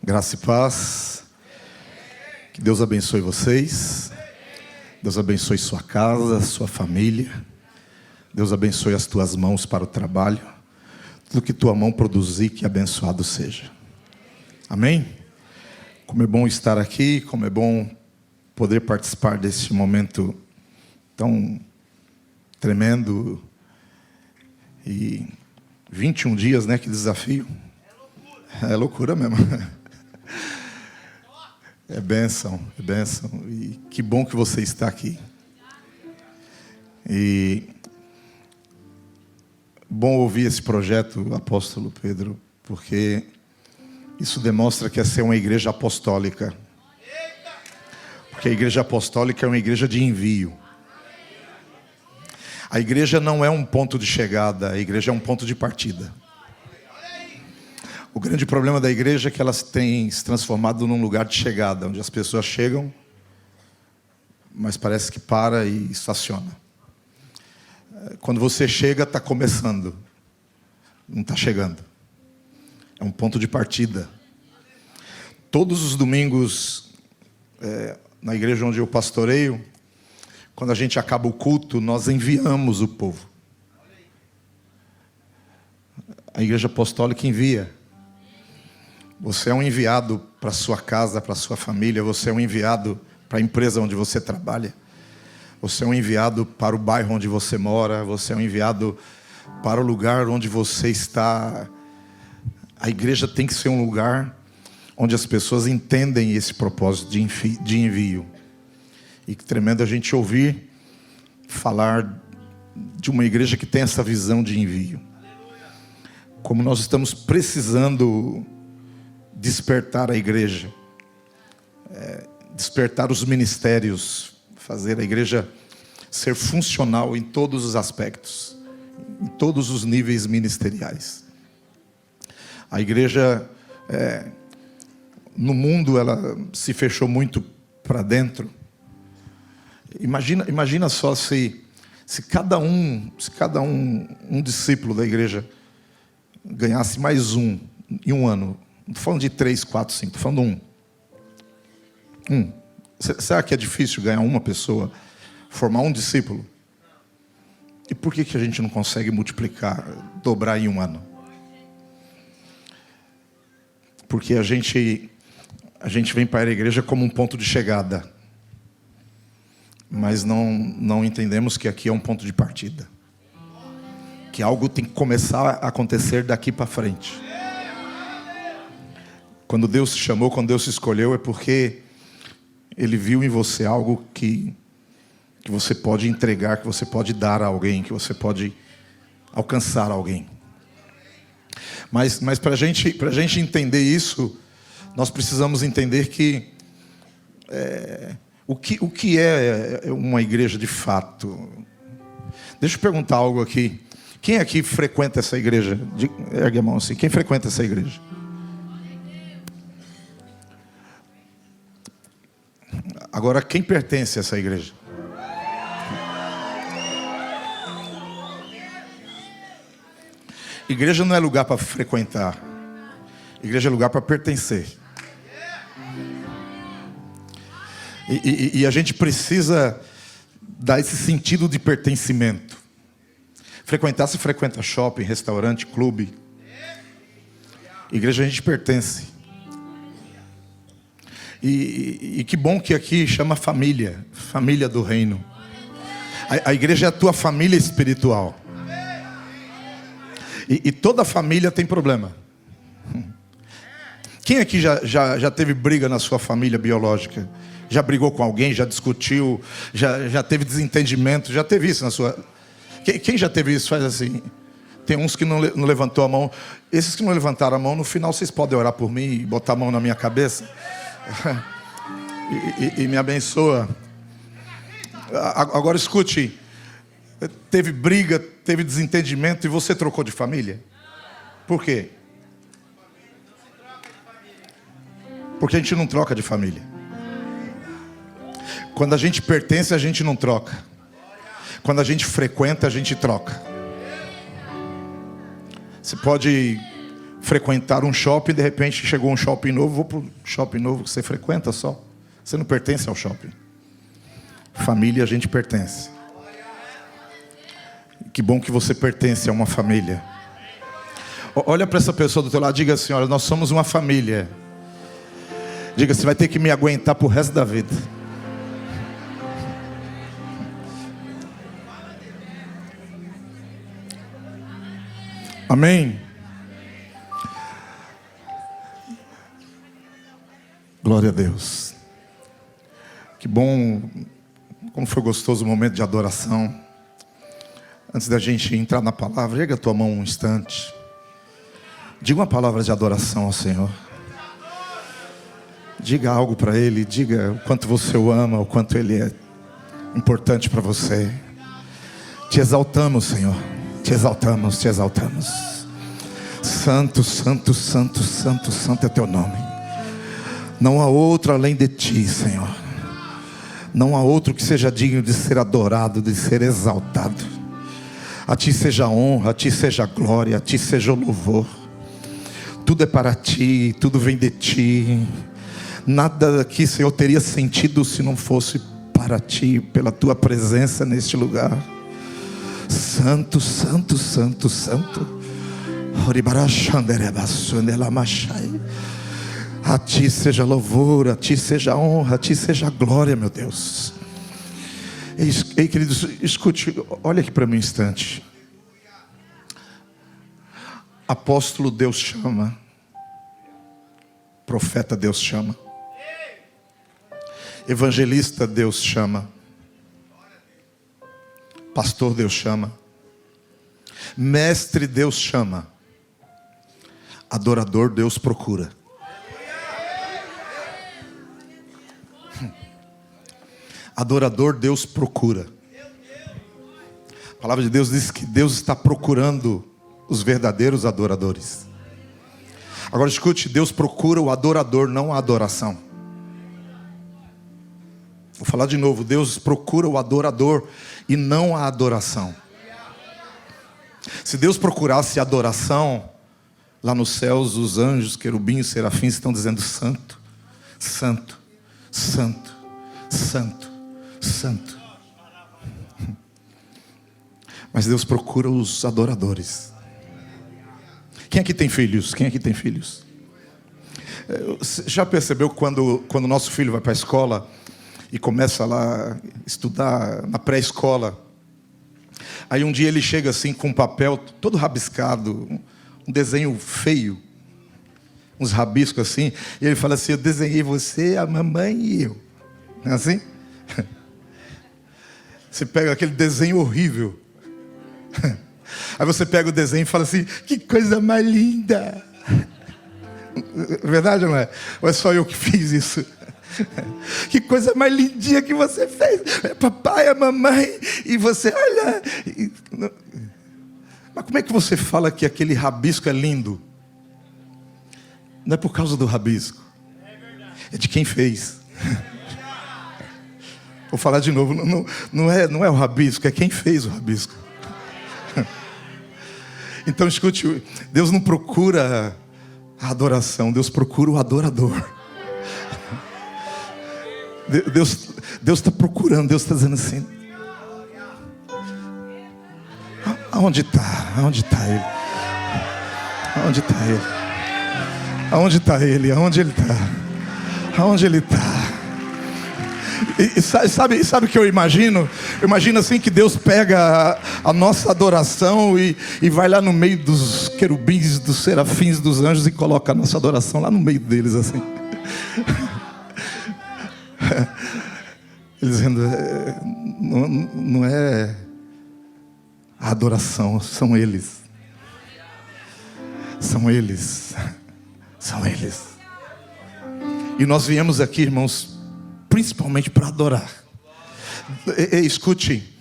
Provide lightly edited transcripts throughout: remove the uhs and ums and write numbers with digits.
Graça e paz. Que Deus abençoe vocês. Deus abençoe sua casa, sua família. Deus abençoe as tuas mãos para o trabalho. Tudo que tua mão produzir, que abençoado seja. Amém? Como é bom estar aqui, como é bom poder participar deste momento tão tremendo. E 21 dias, né? Que desafio. É loucura mesmo. É bênção, é bênção. E que bom que você está aqui. E bom ouvir esse projeto, apóstolo Pedro, porque isso demonstra que essa é uma igreja apostólica. Porque a igreja apostólica é uma igreja de envio. A igreja não é um ponto de chegada, a igreja é um ponto de partida. O grande problema da igreja é que elas têm se transformado num lugar de chegada, onde as pessoas chegam, mas parece que para e estaciona. Quando você chega, está começando, não está chegando. É um ponto de partida. Todos os domingos, na igreja onde eu pastoreio, quando a gente acaba o culto, nós enviamos o povo. A igreja apostólica envia. Você é um enviado para a sua casa, para a sua família. Você é um enviado para a empresa onde você trabalha. Você é um enviado para o bairro onde você mora. Você é um enviado para o lugar onde você está. A igreja tem que ser um lugar onde as pessoas entendem esse propósito de envio. E que tremendo a gente ouvir falar de uma igreja que tem essa visão de envio. Como nós estamos precisando despertar a igreja, despertar os ministérios, fazer a igreja ser funcional em todos os aspectos, em todos os níveis ministeriais. A igreja, no mundo, ela se fechou muito para dentro. Imagina só se cada um discípulo da igreja ganhasse mais um em um ano. Não estou falando de 3, 4, 5, estou falando um. Será que é difícil ganhar uma pessoa, formar um discípulo? E por que a gente não consegue multiplicar, dobrar em um ano? Porque a gente vem para a igreja como um ponto de chegada. Mas não entendemos que aqui é um ponto de partida. Que algo tem que começar a acontecer daqui para frente. Quando Deus te chamou, quando Deus te escolheu, é porque Ele viu em você algo que você pode entregar, que você pode dar a alguém, que você pode alcançar alguém. Mas para a gente entender isso, nós precisamos entender que o que é uma igreja de fato. Deixa eu perguntar algo aqui. Quem aqui frequenta essa igreja? Ergue a mão assim. Quem frequenta essa igreja? Agora, quem pertence a essa igreja? Igreja não é lugar para frequentar. Igreja é lugar para pertencer. E a gente precisa dar esse sentido de pertencimento. Frequentar, se frequenta shopping, restaurante, clube. Igreja a gente pertence. E que bom que aqui chama família. Família do reino. A igreja é a tua família espiritual. E toda família tem problema. Quem aqui já teve briga na sua família biológica? Já brigou com alguém? Já discutiu? Já teve desentendimento? Já teve isso na sua... Quem já teve isso? Faz assim. Tem uns que não levantou a mão. Esses que não levantaram a mão, no final vocês podem orar por mim e botar a mão na minha cabeça. E me abençoa. Agora escute. Teve briga, teve desentendimento e você trocou de família? Por quê? Porque a gente não troca de família. Quando a gente pertence, a gente não troca. Quando a gente frequenta, a gente troca. Você pode frequentar um shopping, de repente chegou um shopping novo, vou para o shopping novo que você frequenta só. Você não pertence ao shopping. Família a gente pertence. Que bom que você pertence a uma família. Olha para essa pessoa do teu lado, diga assim: olha, nós somos uma família. Diga, você vai ter que me aguentar pro resto da vida. Amém? Glória a Deus. Que bom, como foi gostoso o momento de adoração. Antes da gente entrar na palavra, erga a tua mão um instante. Diga uma palavra de adoração ao Senhor. Diga algo para Ele. Diga o quanto você o ama, o quanto Ele é importante para você. Te exaltamos, Senhor. Te exaltamos, te exaltamos. Santo, santo, santo, santo, santo é teu nome. Não há outro além de ti, Senhor. Não há outro que seja digno de ser adorado, de ser exaltado. A ti seja a honra, a ti seja a glória, a ti seja o louvor. Tudo é para ti, tudo vem de ti. Nada aqui, Senhor, teria sentido se não fosse para ti, pela tua presença neste lugar. Santo, santo, santo, santo. A ti seja louvor, a ti seja honra, a ti seja glória, meu Deus. Ei, queridos, escute, olha aqui para mim um instante. Apóstolo Deus chama. Profeta Deus chama. Evangelista Deus chama. Pastor Deus chama. Mestre Deus chama. Adorador Deus procura. Adorador Deus procura. A palavra de Deus diz que Deus está procurando os verdadeiros adoradores. Agora escute, Deus procura o adorador, não a adoração. Vou falar de novo, Deus procura o adorador e não a adoração. Se Deus procurasse a adoração, lá nos céus os anjos, querubins, serafins estão dizendo: santo, santo, santo, santo, santo. Mas Deus procura os adoradores. Quem aqui tem filhos? Quem aqui tem filhos? Já percebeu quando o nosso filho vai para a escola e começa lá a estudar na pré-escola? Aí um dia ele chega assim com um papel todo rabiscado, um desenho feio, uns rabiscos assim, e ele fala assim: eu desenhei você, a mamãe e eu. Não é assim? Você pega aquele desenho horrível. Aí você pega o desenho e fala assim: que coisa mais linda. Verdade ou não é? Ou é só eu que fiz isso? Que coisa mais lindinha que você fez. Papai, a mamãe, e você, olha. Mas como é que você fala que aquele rabisco é lindo? Não é por causa do rabisco. É de quem fez. Vou falar de novo. Não é o rabisco, é quem fez o rabisco. Então escute, Deus não procura a adoração, Deus procura o adorador. Deus está procurando, Deus está dizendo assim: aonde está? Aonde está Ele? Aonde está Ele? Aonde está Ele? Aonde Ele está? Aonde Ele está? E sabe o que eu imagino? Eu imagino assim que Deus pega a nossa adoração e vai lá no meio dos querubins, dos serafins, dos anjos e coloca a nossa adoração lá no meio deles assim. Ele dizendo: não é a adoração, são eles. São eles. São eles. E nós viemos aqui, irmãos, principalmente para adorar. Escute,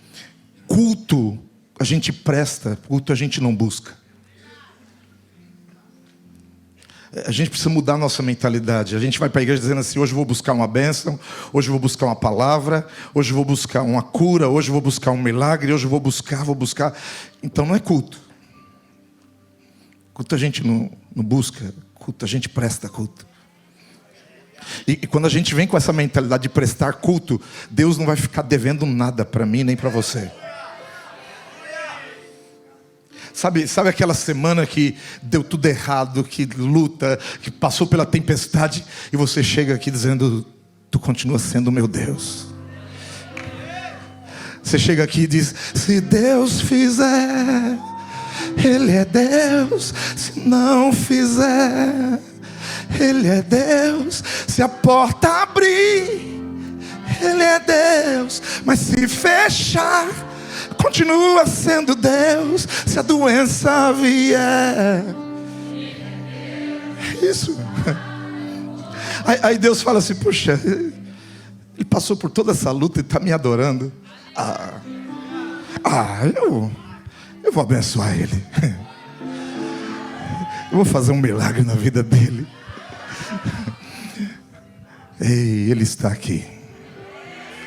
culto a gente presta, culto a gente não busca. A gente precisa mudar a nossa mentalidade. A gente vai para a igreja dizendo assim: hoje eu vou buscar uma bênção, hoje eu vou buscar uma palavra, hoje eu vou buscar uma cura, hoje eu vou buscar um milagre, hoje eu vou buscar. Então não é culto. Culto a gente não busca, culto a gente presta culto. E quando a gente vem com essa mentalidade de prestar culto, Deus não vai ficar devendo nada para mim nem para você. Sabe aquela semana que deu tudo errado, que luta, que passou pela tempestade, e você chega aqui dizendo: tu continua sendo meu Deus. Você chega aqui e diz: se Deus fizer, Ele é Deus. Se não fizer, Ele é Deus. Se a porta abrir, Ele é Deus. Mas se fechar, continua sendo Deus. Se a doença vier, isso. Aí Deus fala assim: puxa, ele passou por toda essa luta e está me adorando. Eu vou abençoar ele. Eu vou fazer um milagre na vida dele. Ei, ele está aqui.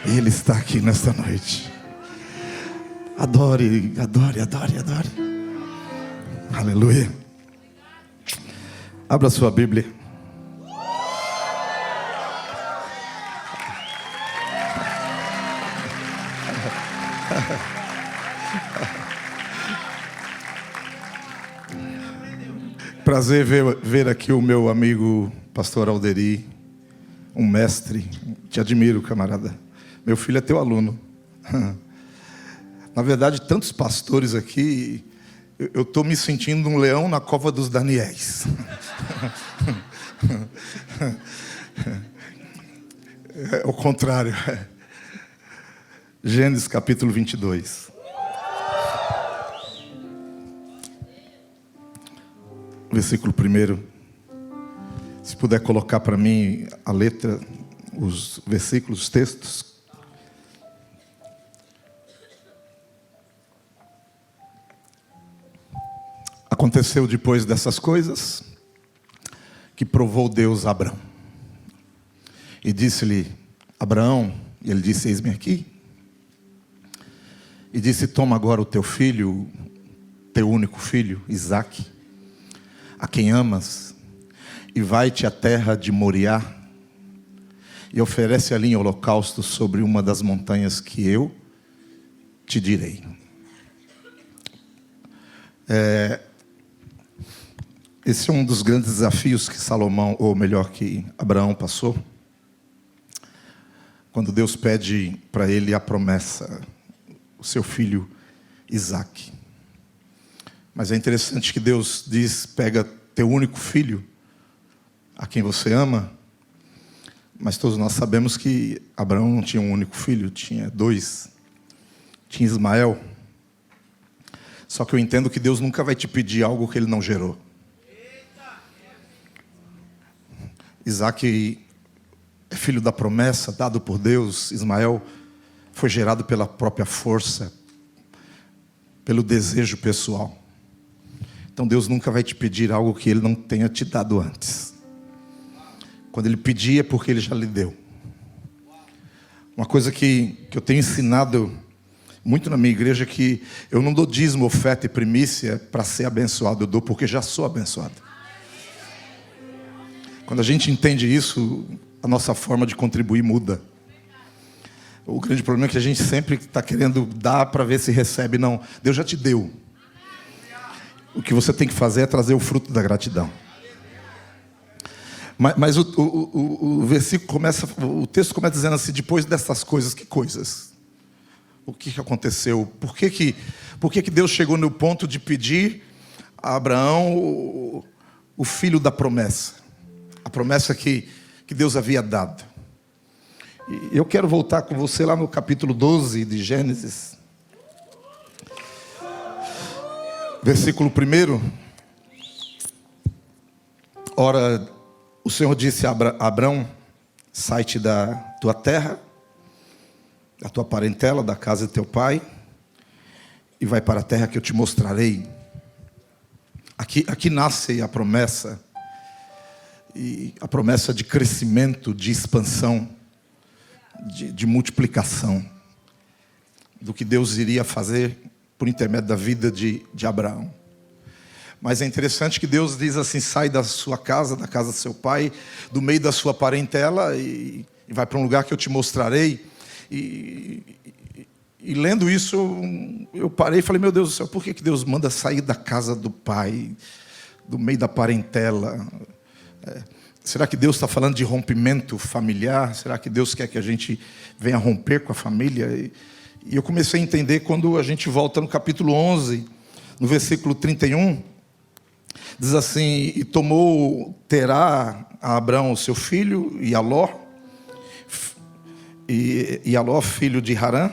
Ele está aqui nesta noite. Adore, adore, adore, adore. Aleluia. Abra sua Bíblia. Prazer ver aqui o meu amigo pastor Alderi, um mestre. Te admiro, camarada. Meu filho é teu aluno. Na verdade, tantos pastores aqui, eu estou me sentindo um leão na cova dos Daniéis. É o contrário. Gênesis capítulo 22. Versículo 1. Se puder colocar para mim a letra, os versículos, os textos. Aconteceu depois dessas coisas, que provou Deus a Abrão. E disse-lhe: Abraão, e ele disse: eis-me aqui. E disse: toma agora o teu filho, teu único filho, Isaque, a quem amas, e vai-te à terra de Moriá, e oferece ali em holocausto sobre uma das montanhas que eu te direi. Esse é um dos grandes desafios que Salomão, ou melhor, que Abraão passou, quando Deus pede para ele a promessa, o seu filho Isaque. Mas é interessante que Deus diz: pega teu único filho, a quem você ama. Mas todos nós sabemos que Abraão não tinha um único filho, tinha dois. Tinha Ismael. Só que eu entendo que Deus nunca vai te pedir algo que Ele não gerou. Isaque é filho da promessa, dado por Deus. Ismael foi gerado pela própria força, pelo desejo pessoal. Então Deus nunca vai te pedir algo que Ele não tenha te dado antes. Quando Ele pedir é porque Ele já lhe deu. Uma coisa que eu tenho ensinado muito na minha igreja é que eu não dou dízimo, oferta e primícia para ser abençoado. Eu dou porque já sou abençoado. Quando a gente entende isso, a nossa forma de contribuir muda. O grande problema é que a gente sempre está querendo dar para ver se recebe. Não, Deus já te deu. O que você tem que fazer é trazer o fruto da gratidão. Mas o versículo começa, o texto começa dizendo assim: depois dessas coisas, que coisas? O que aconteceu? Por que Deus chegou no ponto de pedir a Abraão o filho da promessa? A promessa que Deus havia dado. E eu quero voltar com você lá no capítulo 12 de Gênesis. Versículo 1. Ora, o Senhor disse a Abrão: sai-te da tua terra, da tua parentela, da casa de teu pai, e vai para a terra que eu te mostrarei. Aqui nasce a promessa, e a promessa de crescimento, de expansão, de multiplicação, do que Deus iria fazer por intermédio da vida de Abraão. Mas é interessante que Deus diz assim: sai da sua casa, da casa do seu pai, do meio da sua parentela e vai para um lugar que eu te mostrarei. E lendo isso, eu parei e falei: meu Deus do céu, por que Deus manda sair da casa do pai, do meio da parentela? Será que Deus está falando de rompimento familiar? Será que Deus quer que a gente venha romper com a família? E eu comecei a entender quando a gente volta no capítulo 11, no versículo 31, diz assim: e tomou Terá a Abrão, seu filho, e Aló, filho de Harã,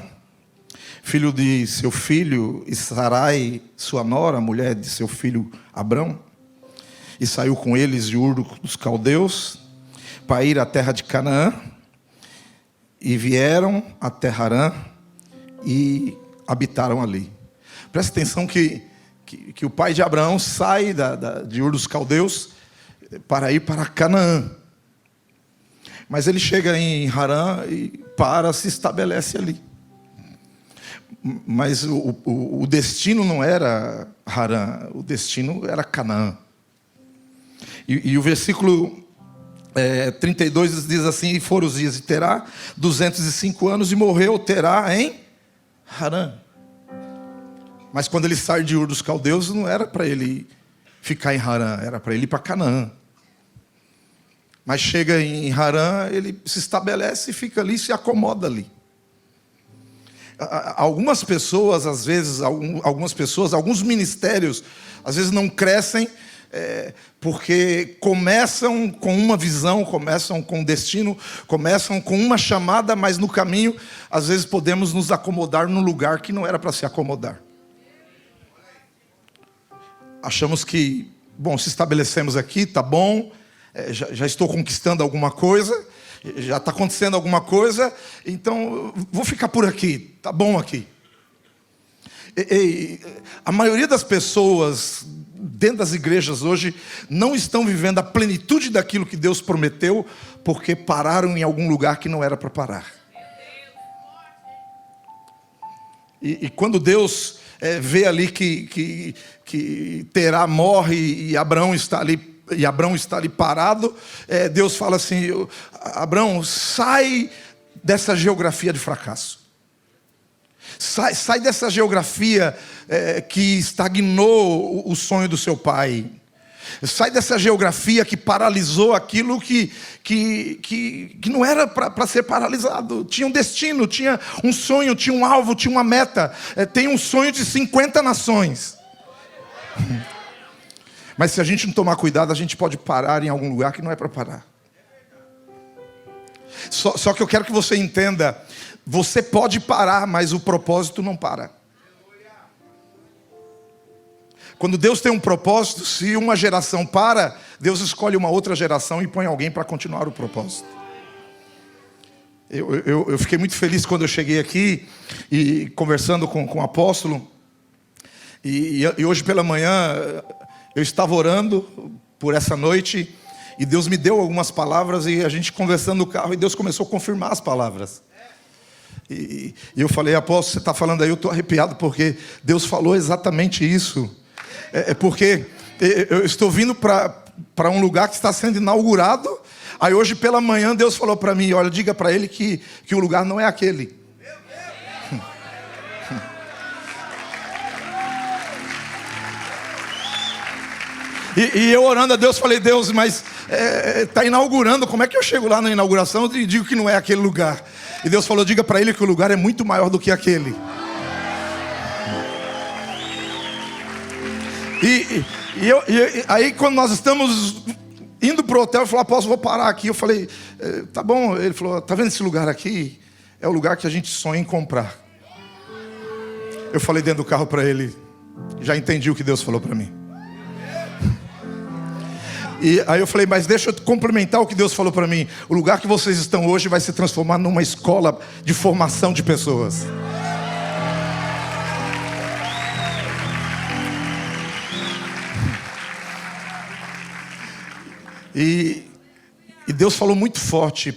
filho de seu filho, e Sarai, sua nora, mulher de seu filho Abrão, e saiu com eles de Ur dos Caldeus, para ir à terra de Canaã, e vieram até Harã, e habitaram ali. Presta atenção que o pai de Abraão sai de Ur dos Caldeus para ir para Canaã. Mas ele chega em Harã e se estabelece ali. Mas o destino não era Harã, o destino era Canaã. E o versículo 32 diz assim: e foram os dias de Terá, 205 anos, e morreu Terá em Harã. Mas quando ele sai de Ur dos Caldeus, não era para ele ficar em Harã, era para ele ir para Canaã. Mas chega em Harã, ele se estabelece e fica ali, se acomoda ali. Algumas pessoas, às vezes, alguns ministérios, às vezes não crescem porque começam com uma visão, começam com um destino, começam com uma chamada, mas no caminho, às vezes podemos nos acomodar num lugar que não era para se acomodar. Achamos que, se estabelecemos aqui, tá bom, já estou conquistando alguma coisa, já está acontecendo alguma coisa, então vou ficar por aqui, tá bom aqui. A maioria das pessoas dentro das igrejas hoje não estão vivendo a plenitude daquilo que Deus prometeu, porque pararam em algum lugar que não era para parar. E quando Deus vê ali que Terá morre e Abraão está ali parado, Deus fala assim: Abraão, sai dessa geografia de fracasso. Sai dessa geografia que estagnou o sonho do seu pai. Sai dessa geografia que paralisou aquilo que não era para ser paralisado. Tinha um destino, tinha um sonho, tinha um alvo, tinha uma meta. Tem um sonho de 50 nações. Mas se a gente não tomar cuidado, a gente pode parar em algum lugar que não é para parar. Só que eu quero que você entenda: você pode parar, mas o propósito não para. Quando Deus tem um propósito, se uma geração para, Deus escolhe uma outra geração e põe alguém para continuar o propósito. Eu fiquei muito feliz quando eu cheguei aqui e conversando com o apóstolo. E hoje pela manhã eu estava orando por essa noite e Deus me deu algumas palavras e a gente conversando no carro e Deus começou a confirmar as palavras. E eu falei: apóstolo, você está falando aí, eu estou arrepiado porque Deus falou exatamente isso. Porque eu estou vindo para um lugar que está sendo inaugurado. Aí hoje pela manhã Deus falou para mim: olha, diga para ele que o lugar não é aquele. E eu orando a Deus, falei: Deus, mas está inaugurando, como é que eu chego lá na inauguração e digo que não é aquele lugar? E Deus falou: diga para ele que o lugar é muito maior do que aquele. Aí quando nós estamos indo para o hotel, eu falei: apóstolo, vou parar aqui. Eu falei: tá bom. Ele falou: tá vendo esse lugar aqui? É o lugar que a gente sonha em comprar. Eu falei dentro do carro para ele: já entendi o que Deus falou para mim. E aí eu falei: mas deixa eu complementar o que Deus falou para mim. O lugar que vocês estão hoje vai se transformar numa escola de formação de pessoas. E Deus falou muito forte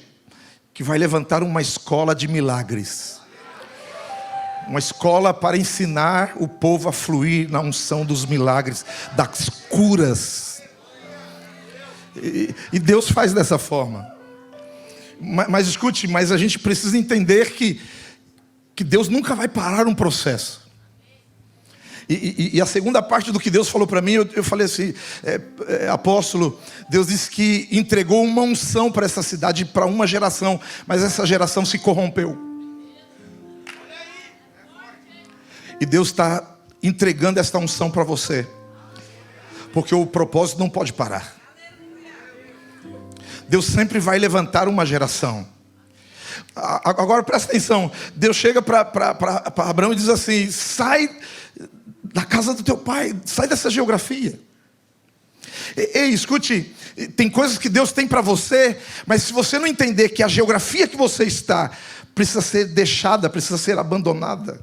que vai levantar uma escola de milagres. Uma escola para ensinar o povo a fluir na unção dos milagres, das curas. E Deus faz dessa forma. Mas escute, mas a gente precisa entender que Deus nunca vai parar um processo. E a segunda parte do que Deus falou para mim, eu falei assim, apóstolo, Deus disse que entregou uma unção para essa cidade, para uma geração, mas essa geração se corrompeu. E Deus está entregando esta unção para você, porque o propósito não pode parar. Deus sempre vai levantar uma geração. Agora presta atenção, Deus chega para Abraão e diz assim: sai da casa do teu pai, sai dessa geografia. Ei, escute, tem coisas que Deus tem para você, mas se você não entender que a geografia que você está precisa ser deixada, precisa ser abandonada.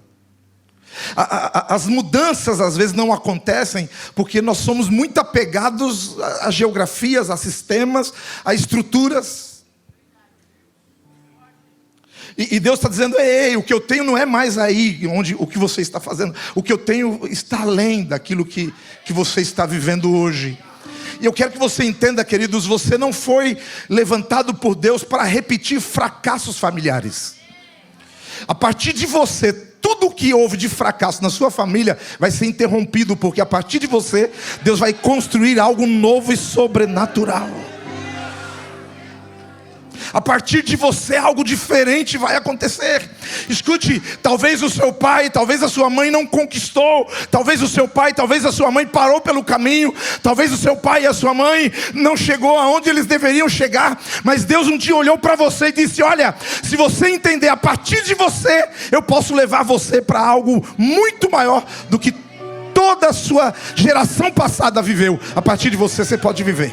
As mudanças às vezes não acontecem porque nós somos muito apegados a geografias, a sistemas, a estruturas. E Deus está dizendo: ei, o que eu tenho não é mais aí onde o que você está fazendo. O que eu tenho está além daquilo que você está vivendo hoje. E eu quero que você entenda, queridos, você não foi levantado por Deus para repetir fracassos familiares. A partir de você, tudo o que houve de fracasso na sua família vai ser interrompido, porque a partir de você, Deus vai construir algo novo e sobrenatural. A partir de você, algo diferente vai acontecer. Escute, talvez o seu pai, talvez a sua mãe não conquistou. Talvez o seu pai, talvez a sua mãe parou pelo caminho. Talvez o seu pai e a sua mãe não chegou aonde eles deveriam chegar. Mas Deus um dia olhou para você e disse: olha, se você entender, a partir de você, eu posso levar você para algo muito maior do que toda a sua geração passada viveu. A partir de você, você pode viver.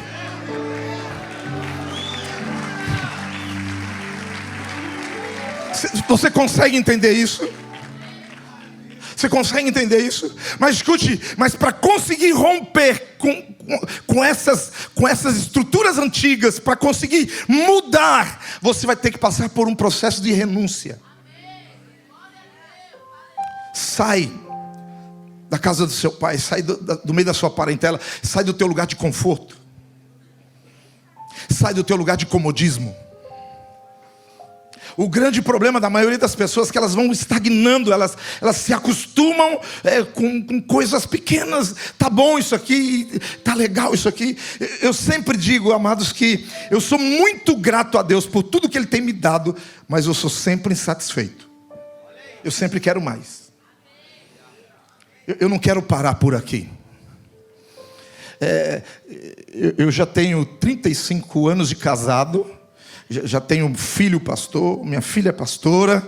Você consegue entender isso? Você consegue entender isso? Mas escute, mas para conseguir romper com essas estruturas antigas, para conseguir mudar, você vai ter que passar por um processo de renúncia. Sai da casa do seu pai, sai do meio da sua parentela, sai do teu lugar de conforto, sai do teu lugar de comodismo. O grande problema da maioria das pessoas é que elas vão estagnando, elas se acostumam com coisas pequenas. Tá bom isso aqui, tá legal isso aqui. Eu sempre digo, amados, que eu sou muito grato a Deus por tudo que Ele tem me dado, mas eu sou sempre insatisfeito. Eu sempre quero mais. Eu não quero parar por aqui. Eu já tenho 35 anos de casado. Já tenho um filho pastor, minha filha é pastora,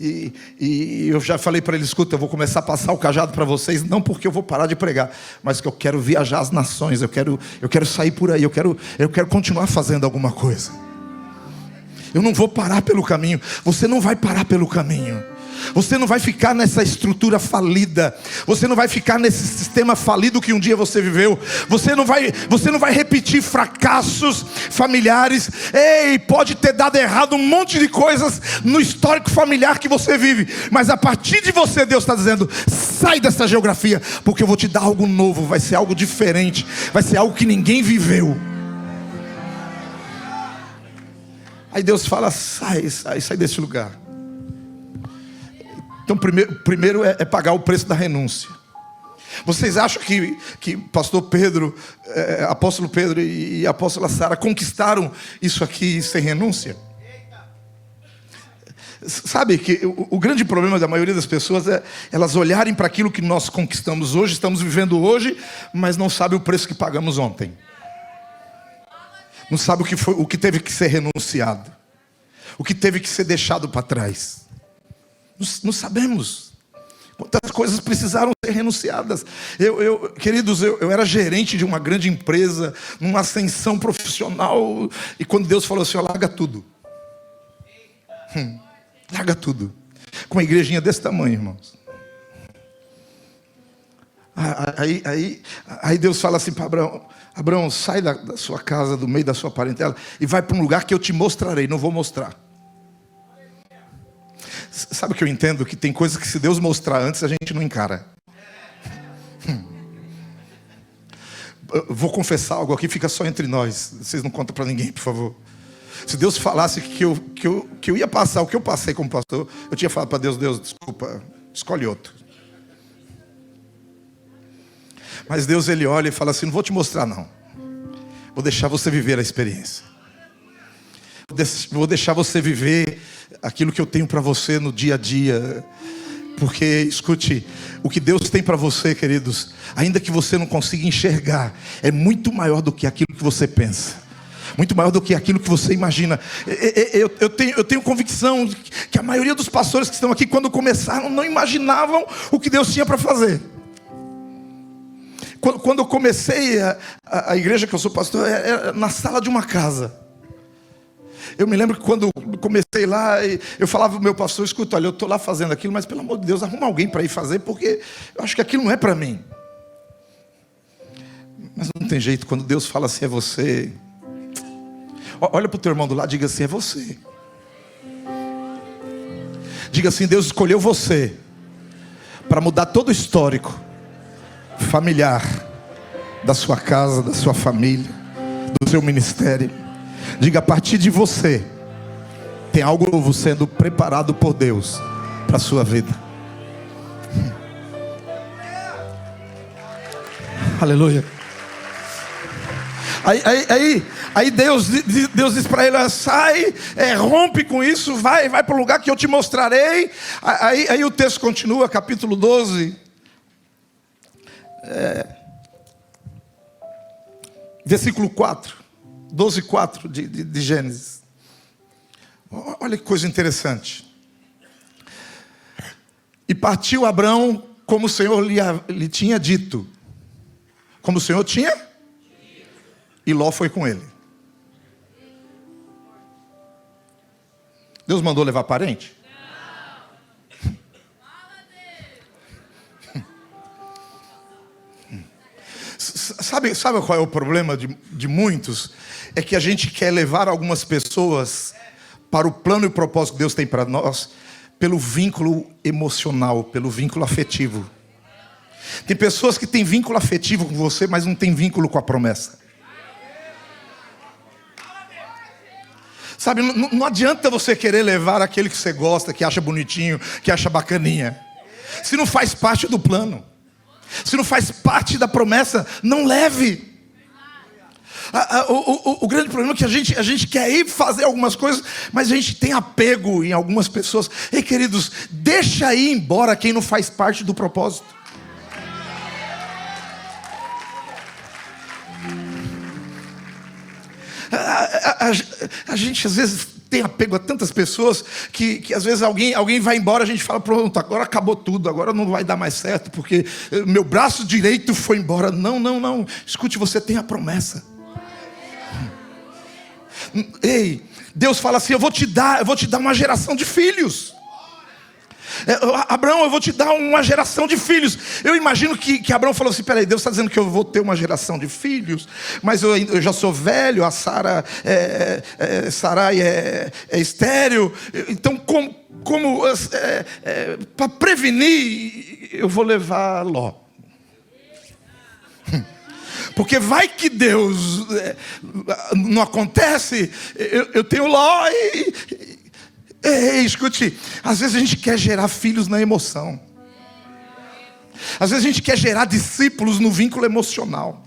e eu já falei para ele: escuta, eu vou começar a passar o cajado para vocês, não porque eu vou parar de pregar, mas que eu quero viajar as nações, eu quero sair por aí, eu quero continuar fazendo alguma coisa. Eu não vou parar pelo caminho. Você não vai parar pelo caminho. Você não vai ficar nessa estrutura falida. Você não vai ficar nesse sistema falido que um dia você viveu. Você não vai repetir fracassos familiares. Ei, pode ter dado errado um monte de coisas no histórico familiar que você vive, mas a partir de você, Deus está dizendo: sai dessa geografia, porque eu vou te dar algo novo. Vai ser algo diferente, vai ser algo que ninguém viveu. Aí Deus fala: sai desse lugar. Então primeiro é pagar o preço da renúncia. Vocês acham que pastor Pedro, apóstolo Pedro e apóstola Sara conquistaram isso aqui sem renúncia? Sabe que o grande problema da maioria das pessoas é elas olharem para aquilo que nós conquistamos hoje, estamos vivendo hoje, mas não sabem o preço que pagamos ontem. Não sabe o que teve que ser renunciado, o que teve que ser deixado para trás. Não sabemos quantas coisas precisaram ser renunciadas. Queridos, eu era gerente de uma grande empresa, numa ascensão profissional, e quando Deus falou assim: larga tudo. Larga tudo. Com uma igrejinha desse tamanho, irmãos. Aí Deus fala assim para Abraão: sai da sua casa, do meio da sua parentela, e vai para um lugar que eu te mostrarei. Não vou mostrar. Sabe o que eu entendo? Que tem coisas que se Deus mostrar antes, a gente não encara. Eu vou confessar algo aqui, fica só entre nós. Vocês não contam para ninguém, por favor. Se Deus falasse que eu ia passar o que eu passei como pastor, eu tinha falado para Deus, desculpa, escolhe outro. Mas Deus, Ele olha e fala assim, não vou te mostrar não. Vou deixar você viver a experiência. Vou deixar você viver aquilo que eu tenho para você no dia a dia. Porque, escute, o que Deus tem para você, queridos, ainda que você não consiga enxergar, é muito maior do que aquilo que você pensa, muito maior do que aquilo que você imagina. Eu tenho convicção que a maioria dos pastores que estão aqui, quando começaram, não imaginavam o que Deus tinha para fazer. Quando eu comecei a igreja que eu sou pastor, era na sala de uma casa. Eu me lembro que quando comecei lá, eu falava para o meu pastor, escuta, olha, eu estou lá fazendo aquilo, mas pelo amor de Deus, arruma alguém para ir fazer, porque eu acho que aquilo não é para mim. Mas não tem jeito, quando Deus fala assim, é você. Olha para o teu irmão do lado, diga assim, é você. Diga assim, Deus escolheu você para mudar todo o histórico familiar da sua casa, da sua família, do seu ministério. Diga, a partir de você tem algo novo sendo preparado por Deus para a sua vida. Aleluia. Aí Deus diz para ele, sai, rompe com isso, vai para o lugar que eu te mostrarei. Aí o texto continua, capítulo 12. Versículo 4. 12:4 de Gênesis. Olha que coisa interessante. E partiu Abrão como o Senhor lhe tinha dito. Como o Senhor tinha? E Ló foi com ele. Deus mandou levar parente? Sabe qual é o problema de muitos? É que a gente quer levar algumas pessoas para o plano e o propósito que Deus tem para nós pelo vínculo emocional, pelo vínculo afetivo. Tem pessoas que têm vínculo afetivo com você, mas não tem vínculo com a promessa. Sabe, não adianta você querer levar aquele que você gosta, que acha bonitinho, que acha bacaninha, se não faz parte do plano. Se não faz parte da promessa, não leve. O grande problema é que a gente quer ir fazer algumas coisas, mas a gente tem apego em algumas pessoas. Ei, queridos, deixa ir embora quem não faz parte do propósito. A gente às vezes tem apego a tantas pessoas que às vezes alguém vai embora, a gente fala, pronto, agora acabou tudo, agora não vai dar mais certo, porque meu braço direito foi embora. Não. Escute, você tem a promessa. Ei, Deus fala assim, eu vou te dar uma geração de filhos. Abraão, eu vou te dar uma geração de filhos. Eu imagino que Abraão falou assim, peraí, Deus está dizendo que eu vou ter uma geração de filhos, mas eu já sou velho, a Sarai é estéril. Então para prevenir, eu vou levar Ló. Porque vai que Deus não acontece, eu tenho Ló Ei, escute, às vezes a gente quer gerar filhos na emoção. Às vezes a gente quer gerar discípulos no vínculo emocional.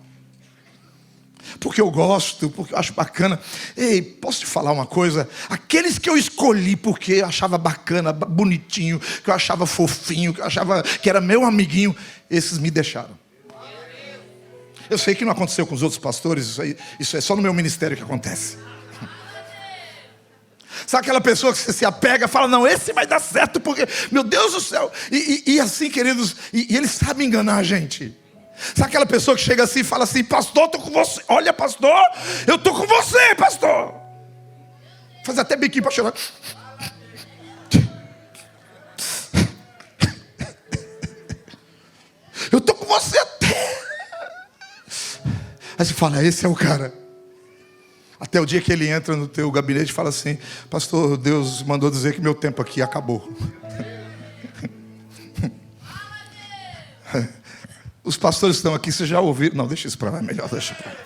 Porque eu gosto, porque eu acho bacana. Ei, posso te falar uma coisa? Aqueles que eu escolhi porque eu achava bacana, bonitinho, que eu achava fofinho, que eu achava que era meu amiguinho, esses me deixaram. Eu sei que não aconteceu com os outros pastores, isso é só no meu ministério que acontece. Sabe aquela pessoa que você se apega, fala, não, esse vai dar certo, porque, meu Deus do céu. E assim, queridos, e eles sabem enganar a gente. Sabe aquela pessoa que chega assim e fala assim, pastor, estou com você. Olha, pastor, eu estou com você, pastor. Faz até biquinho para chorar. Eu estou com você até. Aí você fala, esse é o cara. Até o dia que ele entra no teu gabinete e fala assim, pastor, Deus mandou dizer que meu tempo aqui acabou. Os pastores estão aqui, vocês já ouviram? Não, deixa isso para lá, é melhor, deixa para lá.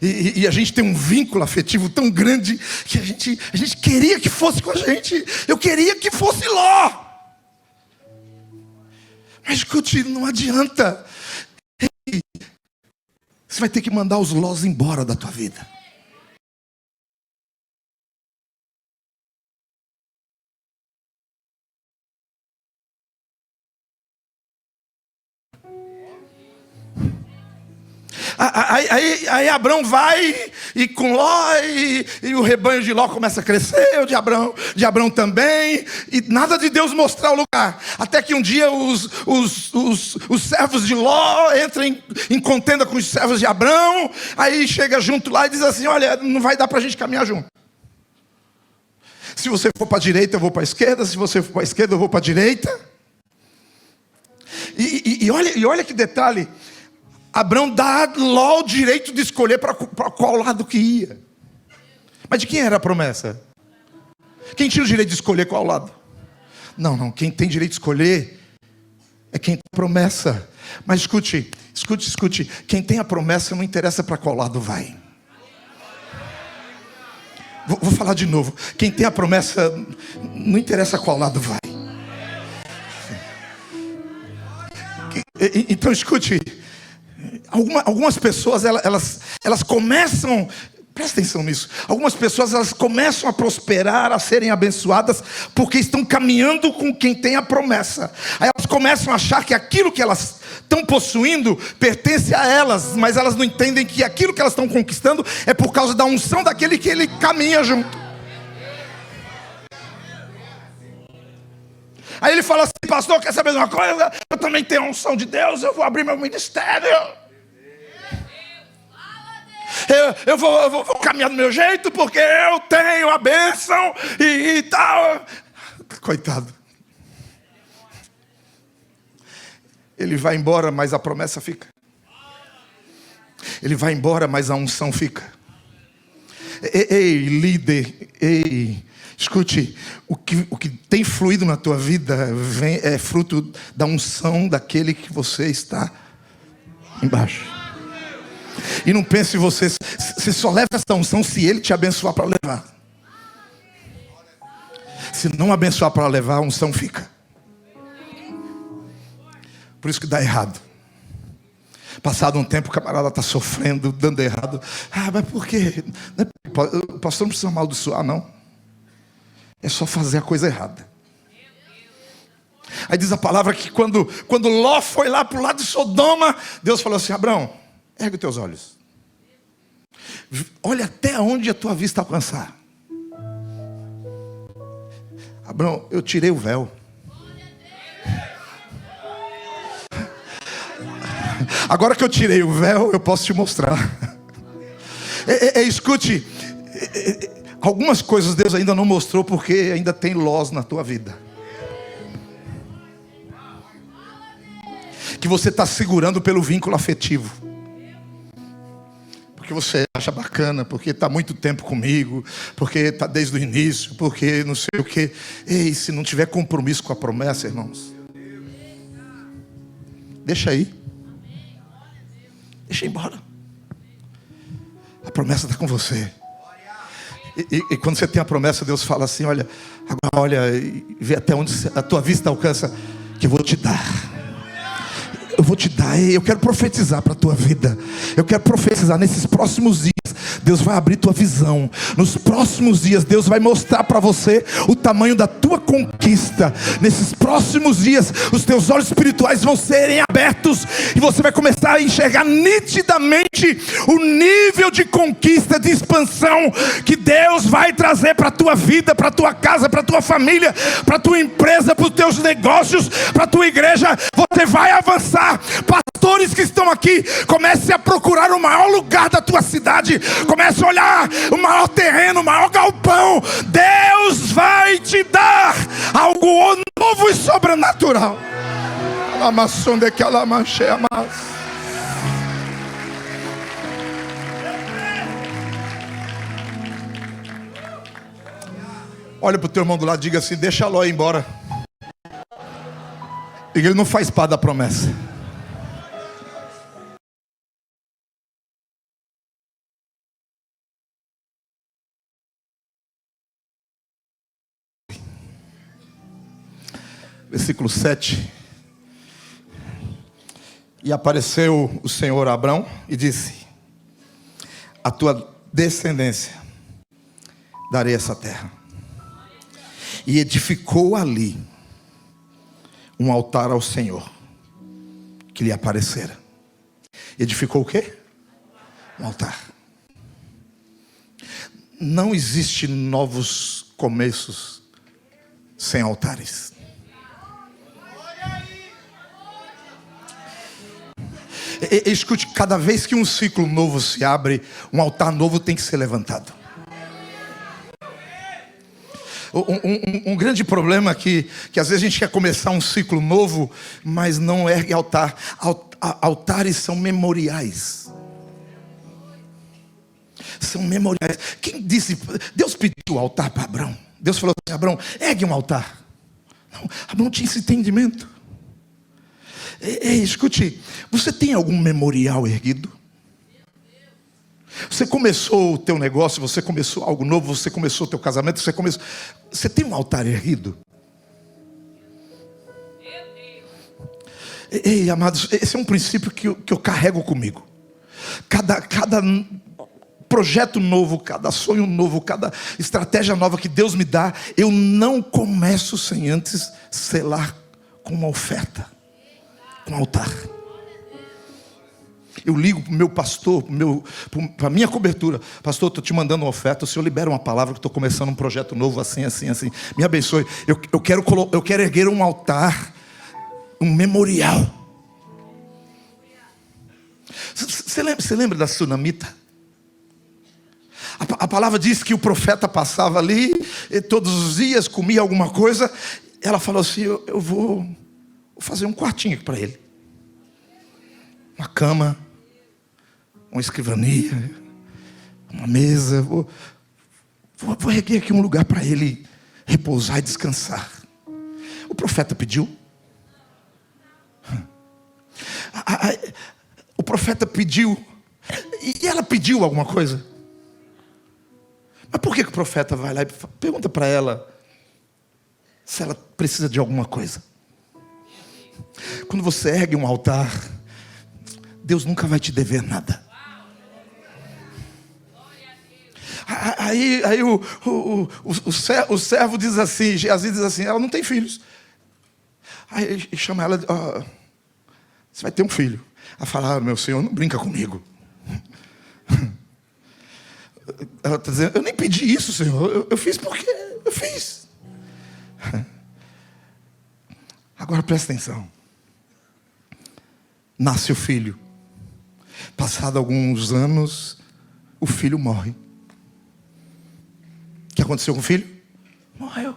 E a gente tem um vínculo afetivo tão grande que a gente queria que fosse com a gente. Eu queria que fosse Ló. Mas escute, não adianta. Você vai ter que mandar os Lós embora da tua vida. Aí Abrão vai e com Ló e o rebanho de Ló começa a crescer, o de Abrão também, e nada de Deus mostrar o lugar, até que um dia os servos de Ló entram em contenda com os servos de Abrão. Aí chega junto lá e diz assim: olha, não vai dar para a gente caminhar junto. Se você for para a direita, eu vou para a esquerda. Se você for para a esquerda, eu vou para a direita. E olha que detalhe. Abrão dá a Ló o direito de escolher para qual lado que ia. Mas de quem era a promessa? Quem tinha o direito de escolher qual lado? Não, quem tem direito de escolher é quem tem a promessa. Mas escute. Quem tem a promessa não interessa para qual lado vai. Vou falar de novo. Quem tem a promessa não interessa qual lado vai. Então escute. Algumas pessoas elas começam, presta atenção nisso. Algumas pessoas elas começam a prosperar, a serem abençoadas, porque estão caminhando com quem tem a promessa. Aí elas começam a achar que aquilo que elas estão possuindo pertence a elas, mas elas não entendem que aquilo que elas estão conquistando é por causa da unção daquele que ele caminha junto. Aí ele fala assim: pastor, quer saber de uma coisa? Eu também tenho a unção de Deus, eu vou abrir meu ministério. Eu vou caminhar do meu jeito, porque eu tenho a bênção e tal. Coitado. Ele vai embora, mas a promessa fica. Ele vai embora, mas a unção fica. Ei, líder, escute, o que tem fluído na tua vida é fruto da unção daquele que você está embaixo. E não pense você só leva essa unção se ele te abençoar para levar. Se não abençoar para levar, a unção fica. Por isso que dá errado. Passado um tempo, o camarada está sofrendo, dando errado. Mas por quê? O pastor não precisa amaldiçoar, não. É só fazer a coisa errada. Aí diz a palavra que quando Ló foi lá para o lado de Sodoma, Deus falou assim: Abrão, ergue os teus olhos. Olha até onde a tua vista alcançar. Abrão, eu tirei o véu. Agora que eu tirei o véu, eu posso te mostrar. Escute, algumas coisas Deus ainda não mostrou, porque ainda tem Lós na tua vida, que você está segurando pelo vínculo afetivo, porque você acha bacana, porque está muito tempo comigo, porque está desde o início, porque não sei o que. Ei, se não tiver compromisso com a promessa, irmãos, deixa aí. Deixa embora. A promessa está com você. E quando você tem a promessa, Deus fala assim: olha, agora olha, vê até onde a tua vista alcança, que eu vou te dar. Eu vou te dar. Eu quero profetizar para a tua vida. Eu quero profetizar nesses próximos dias. Deus vai abrir tua visão. Nos próximos dias Deus vai mostrar para você o tamanho da tua conquista. Nesses próximos dias os teus olhos espirituais vão serem abertos e você vai começar a enxergar nitidamente o nível de conquista, de expansão que Deus vai trazer para a tua vida, para a tua casa, para a tua família, para a tua empresa, para os teus negócios, para a tua igreja. Você vai avançar. Pastores que estão aqui, comece a procurar o maior lugar da tua cidade. Comece a olhar o maior terreno, o maior galpão. Deus vai te dar algo novo e sobrenatural. Olha para o teu irmão do lado e diga assim: deixa Ló ir embora. Ele não faz parte da promessa. Versículo 7. E apareceu o Senhor a Abrão e disse: a tua descendência darei essa terra. E edificou ali um altar ao Senhor que lhe aparecera. Edificou o quê? Um altar. Não existe novos começos sem altares. Escute, cada vez que um ciclo novo se abre, um altar novo tem que ser levantado. Um grande problema é que às vezes a gente quer começar um ciclo novo, mas não ergue altar. Altares são memoriais. São memoriais. Quem disse? Deus pediu altar para Abrão. Deus falou assim: Abrão, ergue um altar. Não, Abrão tinha esse entendimento. Ei, escute, você tem algum memorial erguido? Você começou o teu negócio, você começou algo novo, você começou o teu casamento, você tem um altar erguido? Ei, amados, esse é um princípio que eu carrego comigo. Cada projeto novo, cada sonho novo, cada estratégia nova que Deus me dá, eu não começo sem antes selar com uma oferta, com um altar. Eu ligo para o meu pastor, para a minha cobertura: pastor, estou te mandando uma oferta, o senhor libera uma palavra que estou começando um projeto novo, assim, me abençoe. Eu quero erguer um altar, um memorial. Você lembra da sunamita? A palavra diz que o profeta passava ali, e todos os dias comia alguma coisa. Ela falou assim: eu vou fazer um quartinho aqui para ele. Uma cama, uma escrivania, uma mesa. Vou erguer aqui um lugar para ele repousar e descansar. O profeta pediu. O profeta pediu. E ela pediu alguma coisa. Mas por que o profeta vai lá e pergunta para ela se ela precisa de alguma coisa? Quando você ergue um altar, Deus nunca vai te dever nada. Aí o servo diz assim, Geazi diz assim: ela não tem filhos. Aí chama ela: você vai ter um filho. Ela fala: meu senhor, não brinca comigo. Ela está dizendo: eu nem pedi isso, senhor, eu fiz porque eu fiz. Agora presta atenção. Nasce o filho. Passado alguns anos, o filho morre. O que aconteceu com o filho? Morreu.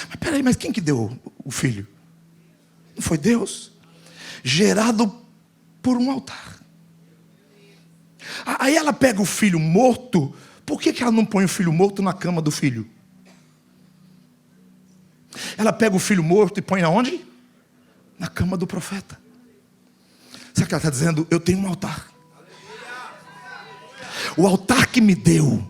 Mas peraí, mas quem que deu o filho? Não foi Deus? Gerado por um altar. Aí ela pega o filho morto. Por que ela não põe o filho morto na cama do filho? Ela pega o filho morto e põe aonde? Na cama do profeta. Sabe o que ela está dizendo? Eu tenho um altar. O altar que me deu.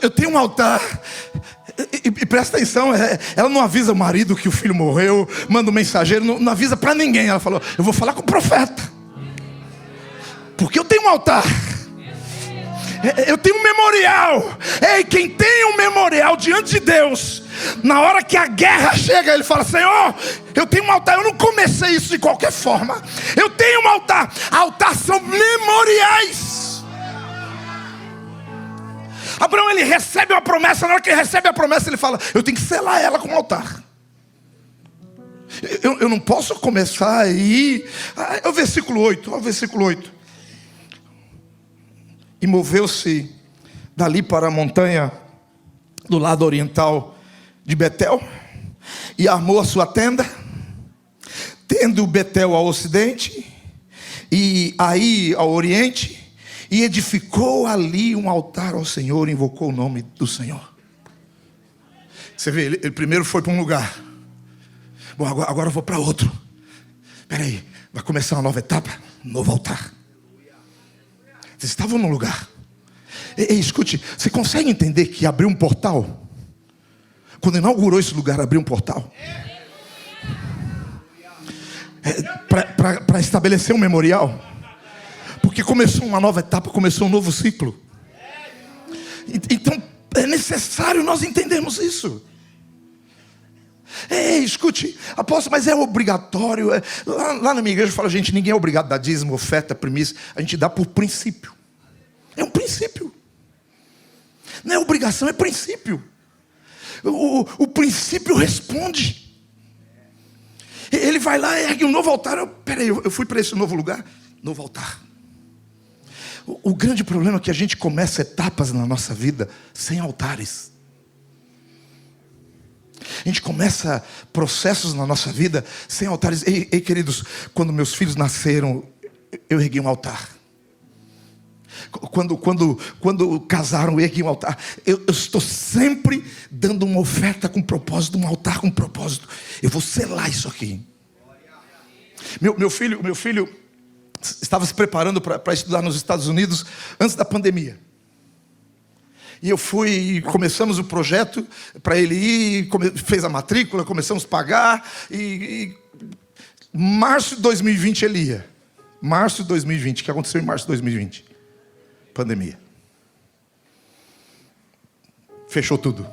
Eu tenho um altar. E presta atenção, ela não avisa o marido que o filho morreu, manda um mensageiro, não avisa para ninguém. Ela falou: eu vou falar com o profeta, porque eu tenho um altar. Eu tenho um memorial. Ei, quem tem um memorial diante de Deus, na hora que a guerra chega, ele fala: Senhor, eu tenho um altar. Eu não comecei isso de qualquer forma. Eu tenho um altar. Altar são memoriais. Abraão, ele recebe uma promessa. Na hora que ele recebe a promessa, ele fala: eu tenho que selar ela com um altar. Eu não posso começar aí. É o versículo 8. Olha o versículo 8. E moveu-se dali para a montanha do lado oriental de Betel, e armou a sua tenda, tendo Betel ao ocidente, e aí ao oriente, e edificou ali um altar ao Senhor, e invocou o nome do Senhor. Você vê, ele primeiro foi para um lugar. Bom, agora eu vou para outro. Espera aí, vai começar uma nova etapa, um novo altar. Vocês estavam num lugar. Ei, escute, você consegue entender que abriu um portal? Quando inaugurou esse lugar, abriu um portal para estabelecer um memorial. Porque começou uma nova etapa, começou um novo ciclo. Então é necessário nós entendermos isso. Ei, escute, apóstolo, mas é obrigatório. Lá na minha igreja eu falo, gente, ninguém é obrigado a dar dízimo, oferta, primícia. A gente dá por princípio. É um princípio. Não é obrigação, é princípio. O princípio responde. Ele vai lá e ergue um novo altar. Peraí, eu fui para esse novo lugar. Novo altar. O grande problema é que a gente começa etapas na nossa vida sem altares. A gente começa processos na nossa vida sem altares. Ei, queridos, quando meus filhos nasceram, eu ergui um altar. Quando casaram, eu ergui um altar. Eu estou sempre dando uma oferta com propósito, um altar com propósito. Eu vou selar isso aqui. Meu filho estava se preparando para estudar nos Estados Unidos antes da pandemia. E eu fui, começamos o projeto para ele ir, fez a matrícula, começamos a pagar. E março de 2020 ele ia. Março de 2020, o que aconteceu em março de 2020? Pandemia. Fechou tudo.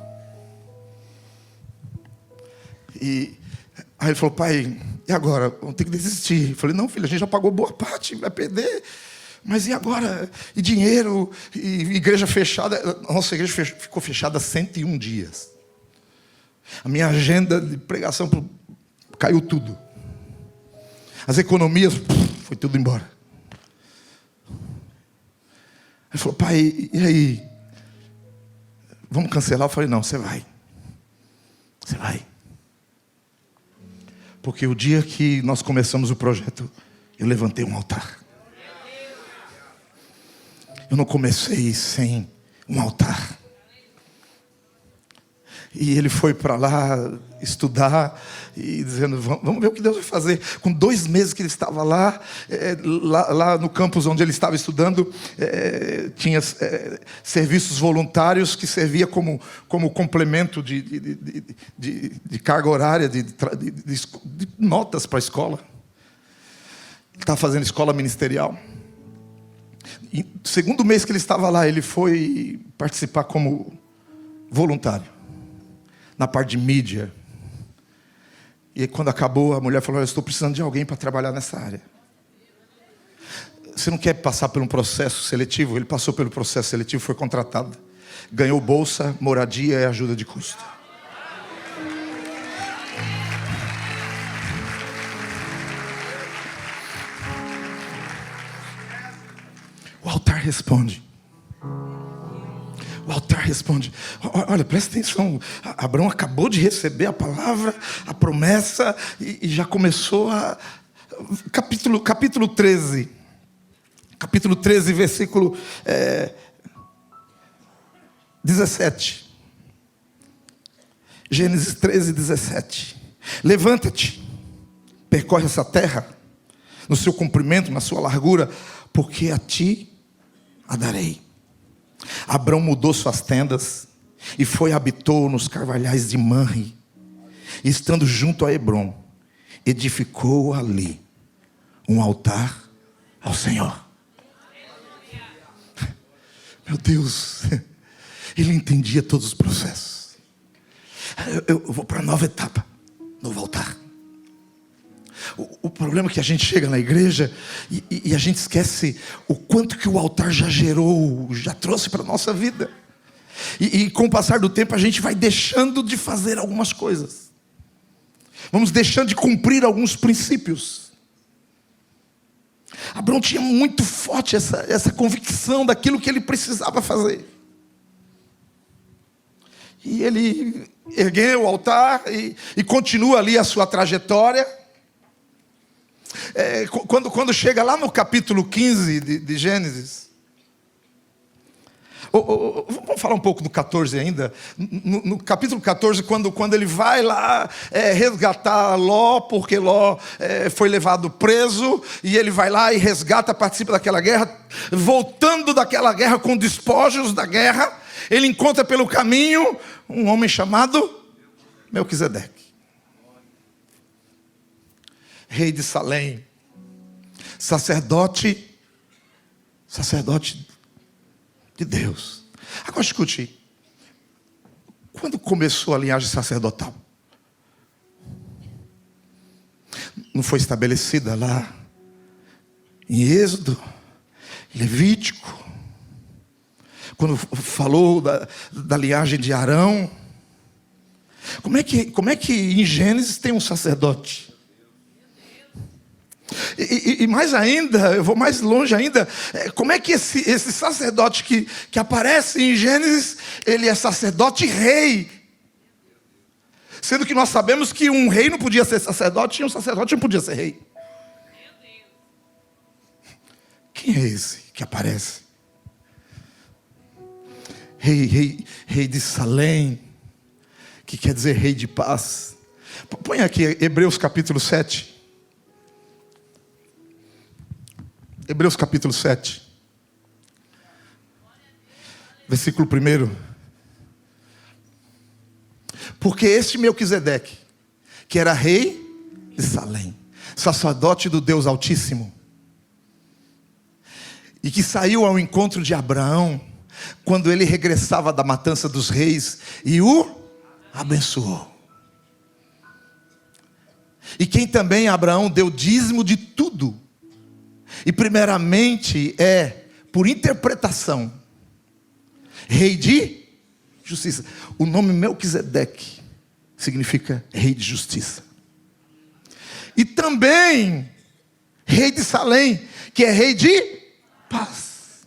E aí ele falou, pai, e agora? Vamos ter que desistir. Eu falei, não, filho, a gente já pagou boa parte, vai perder. Mas e agora? E dinheiro? E igreja fechada? A nossa igreja ficou fechada 101 dias. A minha agenda de pregação caiu tudo. As economias, foi tudo embora. Ele falou, pai, e aí? Vamos cancelar? Eu falei, não, você vai. Você vai. Porque o dia que nós começamos o projeto, eu levantei um altar. Eu não comecei sem um altar. E ele foi para lá estudar e dizendo, vamos ver o que Deus vai fazer. Com 2 meses que ele estava lá, lá no campus onde ele estava estudando, tinha serviços voluntários que servia como complemento de carga horária, de notas para a escola. Ele estava fazendo escola ministerial. E no 2º mês que ele estava lá, ele foi participar como voluntário na parte de mídia. E quando acabou, a mulher falou, eu estou precisando de alguém para trabalhar nessa área. Você não quer passar por um processo seletivo? Ele passou pelo processo seletivo, foi contratado. Ganhou bolsa, moradia e ajuda de custo. O altar responde. O altar responde. Olha, presta atenção. Abraão acabou de receber a palavra, a promessa, e já começou a... Capítulo 13. Capítulo 13, versículo 17. Gênesis 13, 17. Levanta-te, percorre essa terra, no seu comprimento, na sua largura, porque a ti a darei. Abrão mudou suas tendas e foi habitou nos carvalhais de Manre. E estando junto a Hebrom, edificou ali um altar ao Senhor. Meu Deus, ele entendia todos os processos. Eu vou para a nova etapa, novo altar. O problema é que a gente chega na igreja e a gente esquece o quanto que o altar já gerou, já trouxe para a nossa vida. E com o passar do tempo a gente vai deixando de fazer algumas coisas. Vamos deixando de cumprir alguns princípios. Abraão tinha muito forte essa convicção daquilo que ele precisava fazer. E ele ergueu o altar e continua ali a sua trajetória. Quando chega lá no capítulo 15 de Gênesis, Vamos falar um pouco do 14 ainda. No capítulo 14, quando ele vai lá resgatar Ló, porque Ló foi levado preso, e ele vai lá e resgata, participa daquela guerra. Voltando daquela guerra com despojos da guerra, ele encontra pelo caminho um homem chamado Melquisedeque, rei de Salém, sacerdote de Deus. Agora escute, quando começou a linhagem sacerdotal? Não foi estabelecida lá em Êxodo, Levítico, quando falou da linhagem de Arão? Como é que em Gênesis tem um sacerdote? E mais ainda, eu vou mais longe ainda, como é que esse sacerdote que aparece em Gênesis, ele é sacerdote rei? Sendo que nós sabemos que um rei não podia ser sacerdote e um sacerdote não podia ser rei. Quem é esse que aparece? Rei de Salém, que quer dizer rei de paz. Põe aqui Hebreus capítulo 7. Hebreus capítulo 7, versículo 1. Porque este Melquisedeque, que era rei de Salém, sacerdote do Deus Altíssimo, e que saiu ao encontro de Abraão, quando ele regressava da matança dos reis, e o abençoou. E quem também Abraão deu dízimo de tudo. E primeiramente por interpretação, rei de justiça. O nome Melquisedeque significa rei de justiça. E também rei de Salém, que é rei de paz.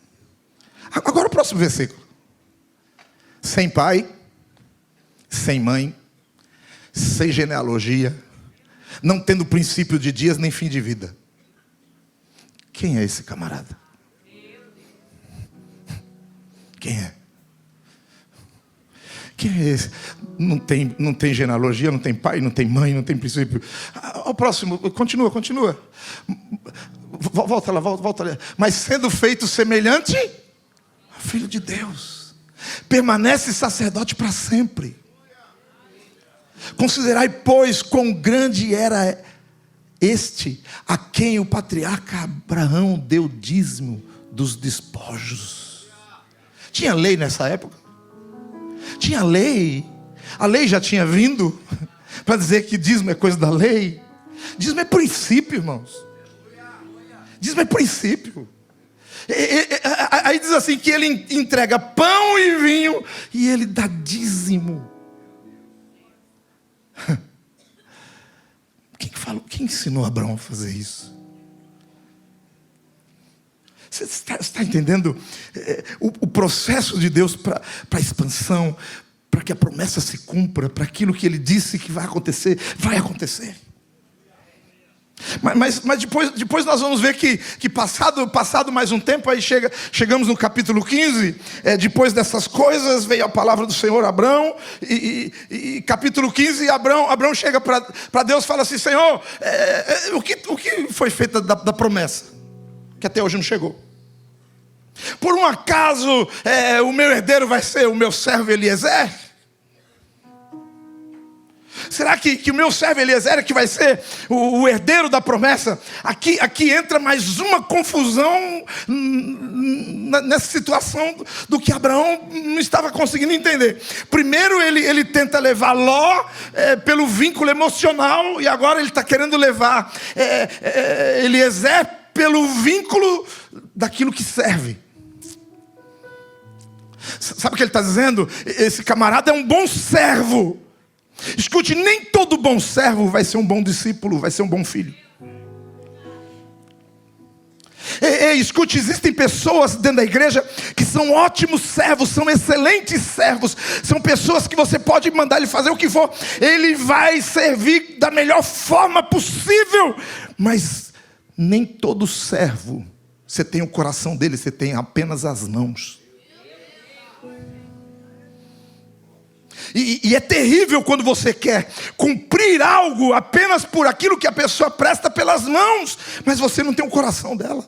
Agora o próximo versículo. Sem pai, sem mãe, sem genealogia, não tendo princípio de dias nem fim de vida. Quem é esse camarada? Quem é? Quem é esse? Não tem genealogia, não tem pai, não tem mãe, não tem princípio. O próximo, continua. Volta lá. Mas sendo feito semelhante ao Filho de Deus, permanece sacerdote para sempre. Considerai, pois, quão grande era este a quem o patriarca Abraão deu dízimo dos despojos. Tinha lei nessa época? Tinha lei. A lei já tinha vindo para dizer que dízimo é coisa da lei. Dízimo é princípio, irmãos. Dízimo é princípio. Aí diz assim que ele entrega pão e vinho e ele dá dízimo. Quem ensinou Abraão a fazer isso? Você está entendendo o processo de Deus para a expansão, para que a promessa se cumpra, para aquilo que Ele disse que vai acontecer, vai acontecer. Mas depois nós vamos ver que passado mais um tempo, aí chegamos no capítulo 15, depois dessas coisas, veio a palavra do Senhor a Abrão, e capítulo 15, Abrão chega para Deus e fala assim: Senhor, o que foi feito da promessa, que até hoje não chegou? Por um acaso o meu herdeiro vai ser o meu servo Eliezer? Será que o meu servo Eliezer é que vai ser o herdeiro da promessa? Aqui entra mais uma confusão nessa situação do que Abraão não estava conseguindo entender. Primeiro ele tenta levar Ló pelo vínculo emocional, e agora ele está querendo levar Eliezer pelo vínculo daquilo que serve. Sabe o que ele está dizendo? Esse camarada é um bom servo. Escute, nem todo bom servo vai ser um bom discípulo, vai ser um bom filho. Escute, existem pessoas dentro da igreja que são ótimos servos, são excelentes servos, são pessoas que você pode mandar ele fazer o que for, ele vai servir da melhor forma possível. Mas nem todo servo, você tem o coração dele, você tem apenas as mãos. E é terrível quando você quer cumprir algo apenas por aquilo que a pessoa presta pelas mãos, mas você não tem o coração dela.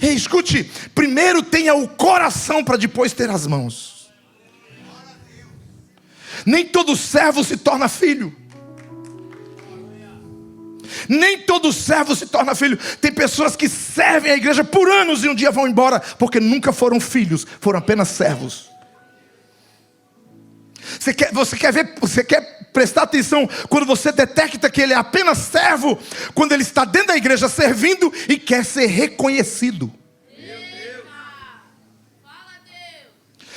Ei, escute, primeiro tenha o coração para depois ter as mãos. Nem todo servo se torna filho. Nem todo servo se torna filho. Tem pessoas que servem a igreja por anos e um dia vão embora, porque nunca foram filhos, foram apenas servos. Você quer prestar atenção quando você detecta que ele é apenas servo, quando ele está dentro da igreja servindo e quer ser reconhecido.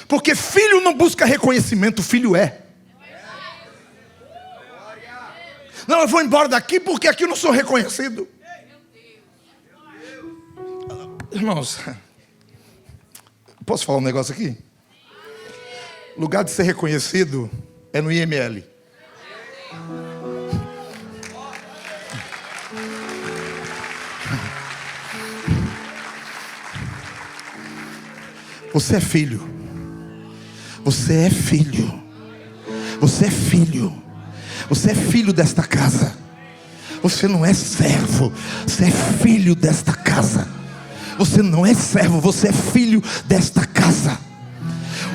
Porque filho não busca reconhecimento, filho é. Não, eu vou embora daqui porque aqui eu não sou reconhecido. Irmãos, posso falar um negócio aqui? Lugar de ser reconhecido é no IML. Você é filho. Você é filho. Você é filho. Você é filho desta casa. Você não é servo. Você é filho desta casa. Você não é servo. Você é filho desta casa.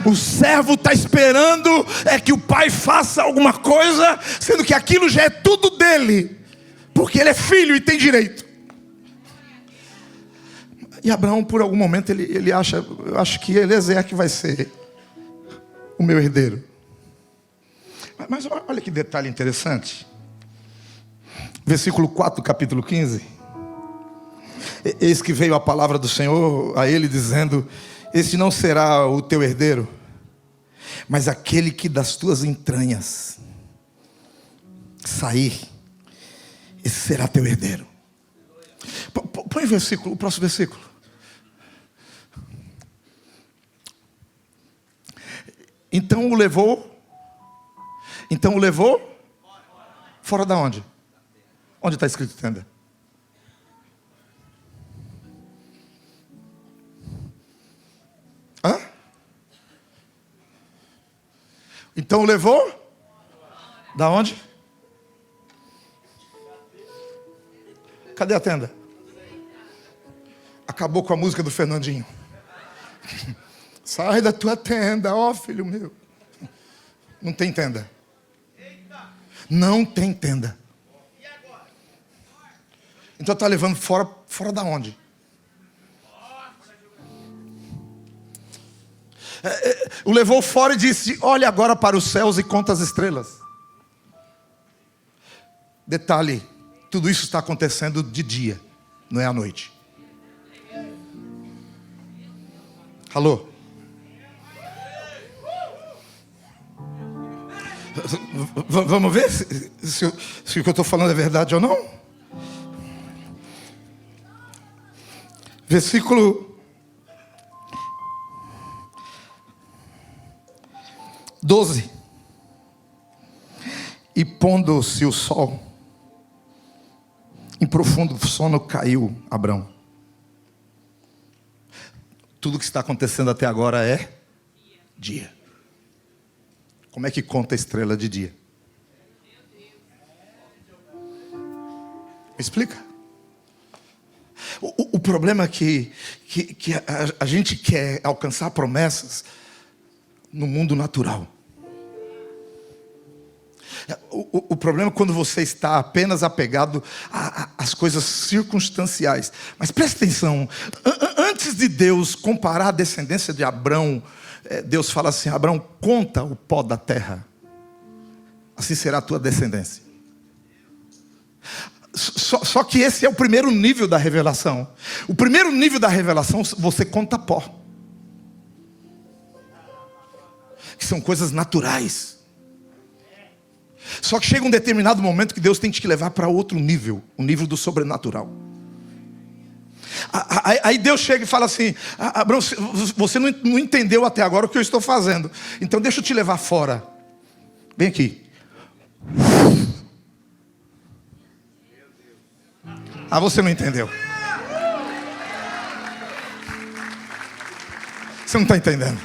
O servo está esperando que o pai faça alguma coisa, sendo que aquilo já é tudo dele, porque ele é filho e tem direito. E Abraão, por algum momento, ele acha, eu acho que Eliezer é que vai ser o meu herdeiro. Mas olha que detalhe interessante. Versículo 4 do capítulo 15. Eis que veio a palavra do Senhor a ele dizendo: este não será o teu herdeiro, mas aquele que das tuas entranhas sair, esse será teu herdeiro. Põe o próximo versículo. Então o levou fora da onde? Onde está escrito tenda? Hã? Então o levou? Da onde? Cadê a tenda? Acabou com a música do Fernandinho. Sai da tua tenda, ó filho meu. Não tem tenda. Não tem tenda. Então está levando fora da onde? O levou fora e disse: olha agora para os céus e conta as estrelas. Detalhe, tudo isso está acontecendo de dia, não é à noite. Alô? Vamos ver se o que eu estou falando é verdade ou não? Versículo 12. E pondo-se o sol, em profundo sono caiu Abrão. Tudo que está acontecendo até agora é dia. Como é que conta a estrela de dia? Me explica. O problema é que a gente quer alcançar promessas no mundo natural. O problema é quando você está apenas apegado às coisas circunstanciais. Mas presta atenção, antes de Deus comparar a descendência de Abrão, Deus fala assim: Abrão, conta o pó da terra, assim será a tua descendência. Só que esse é o primeiro nível da revelação. O primeiro nível da revelação, você conta pó, que são coisas naturais. Só que chega um determinado momento que Deus tem que te levar para outro nível, o nível do sobrenatural. Aí Deus chega e fala assim: Abraão, você não entendeu até agora o que eu estou fazendo, então deixa eu te levar fora. Vem aqui. Você não entendeu. Você não está entendendo.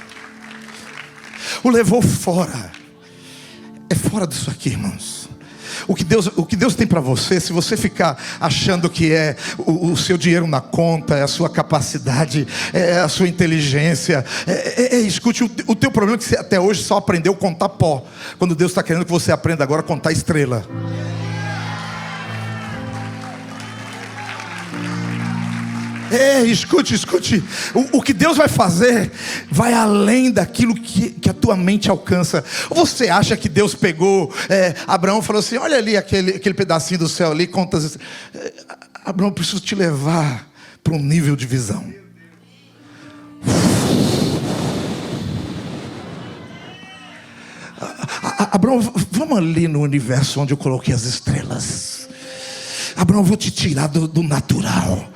o levou fora. É fora disso aqui, irmãos. O que Deus tem para você, se você ficar achando que é o seu dinheiro na conta, é a sua capacidade, é a sua inteligência, escute, o teu problema é que você até hoje só aprendeu a contar pó, quando Deus está querendo que você aprenda agora a contar estrela. Escute. O que Deus vai fazer vai além daquilo que a tua mente alcança. Ou você acha que Deus pegou Abraão e falou assim: olha ali aquele pedacinho do céu ali, conta. Abraão, eu preciso te levar para um nível de visão. Abraão, vamos ali no universo onde eu coloquei as estrelas. Abraão, eu vou te tirar do natural.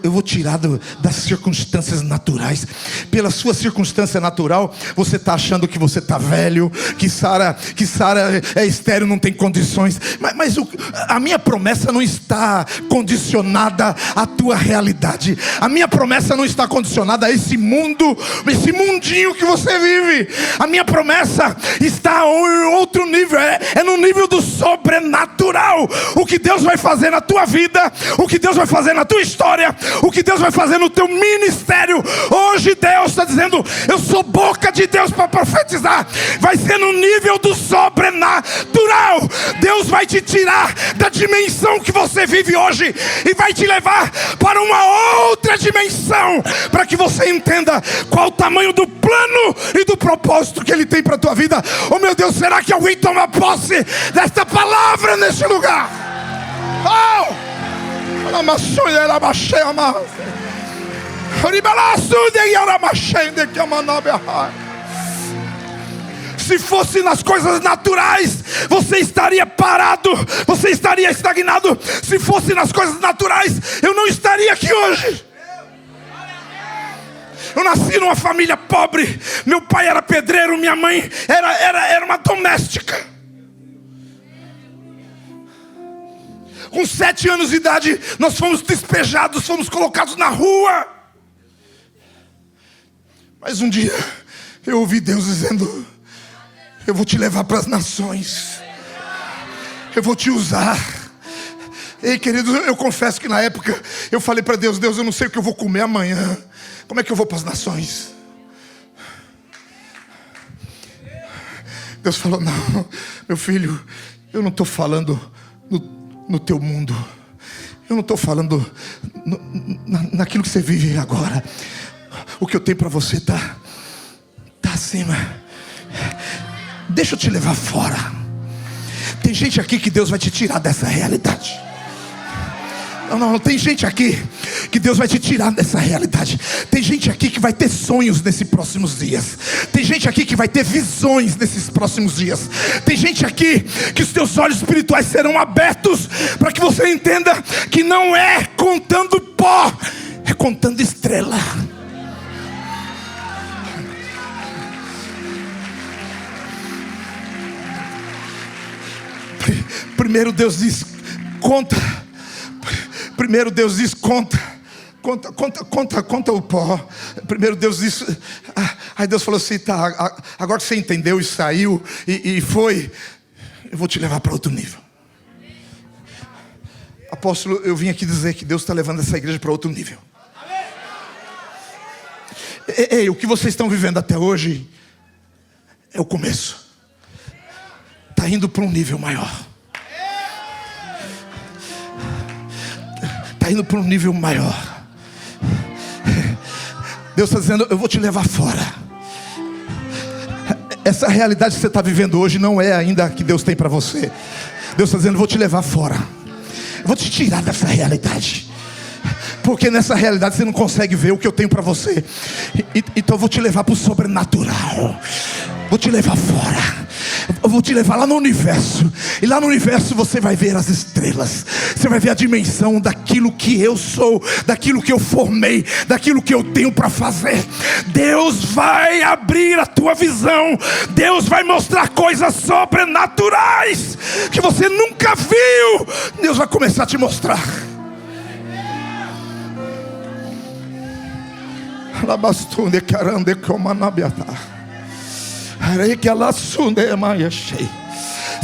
Eu vou tirar das circunstâncias naturais. Pela sua circunstância natural, você está achando que você está velho, que Sara é estéril, não tem condições. Mas a minha promessa não está condicionada à tua realidade. A minha promessa não está condicionada a esse mundo, esse mundinho que você vive. A minha promessa está em outro nível, é no nível do sobrenatural. O que Deus vai fazer na tua vida, o que Deus vai fazer na tua história, o que Deus vai fazer no teu ministério. Hoje Deus está dizendo: eu sou boca de Deus para profetizar. Vai ser no nível do sobrenatural. Deus vai te tirar da dimensão que você vive hoje e vai te levar para uma outra dimensão, para que você entenda qual o tamanho do plano e do propósito que Ele tem para a tua vida. Oh meu Deus, será que alguém toma posse desta palavra neste lugar? Oh! Se fosse nas coisas naturais, você estaria parado, você estaria estagnado. Se fosse nas coisas naturais, eu não estaria aqui hoje. Eu nasci numa família pobre. Meu pai era pedreiro, minha mãe era uma doméstica. Com 7 anos de idade, nós fomos despejados, fomos colocados na rua. Mas um dia, eu ouvi Deus dizendo: eu vou te levar para as nações. Eu vou te usar. Ei, querido, eu confesso que na época, eu falei para Deus: Deus, eu não sei o que eu vou comer amanhã. Como é que eu vou para as nações? Deus falou: não, meu filho, eu não estou falando no teu mundo. Eu não estou falando naquilo que você vive agora. O que eu tenho para você tá acima. Deixa eu te levar fora. Tem gente aqui que Deus vai te tirar dessa realidade. Não, tem gente aqui que Deus vai te tirar dessa realidade. Tem gente aqui que vai ter sonhos nesses próximos dias. Tem gente aqui que vai ter visões nesses próximos dias. Tem gente aqui que os teus olhos espirituais serão abertos para que você entenda que não é contando pó, é contando estrela. Primeiro Deus diz: conta. Primeiro Deus diz: conta o pó. Primeiro Deus disse. Aí Deus falou assim: tá, agora que você entendeu e saiu e foi, eu vou te levar para outro nível. Apóstolo, eu vim aqui dizer que Deus está levando essa igreja para outro nível. Ei, o que vocês estão vivendo até hoje é o começo. Está indo para um nível maior. Está indo para um nível maior. Deus está dizendo: eu vou te levar fora. Essa realidade que você está vivendo hoje não é ainda a que Deus tem para você. Deus está dizendo: eu vou te levar fora. Eu vou te tirar dessa realidade, porque nessa realidade você não consegue ver o que eu tenho para você. Então eu vou te levar para o sobrenatural. Vou te levar fora. Eu vou te levar lá no universo. E lá no universo você vai ver as estrelas. Você vai ver a dimensão daquilo que eu sou, daquilo que eu formei, daquilo que eu tenho para fazer. Deus vai abrir a tua visão. Deus vai mostrar coisas sobrenaturais que você nunca viu. Deus vai começar a te mostrar.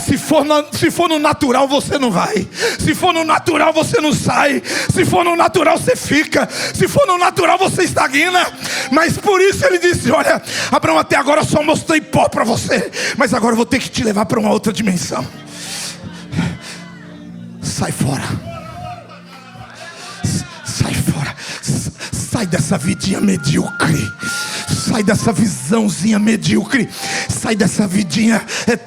Se for no natural, você não vai. Se for no natural, você não sai. Se for no natural, você fica. Se for no natural, você estagna. Mas por isso ele disse: olha, Abraão, até agora eu só mostrei pó para você, mas agora eu vou ter que te levar para uma outra dimensão. Sai fora. Sai fora. Sai dessa vidinha medíocre. Sai dessa visãozinha medíocre. Sai dessa vidinha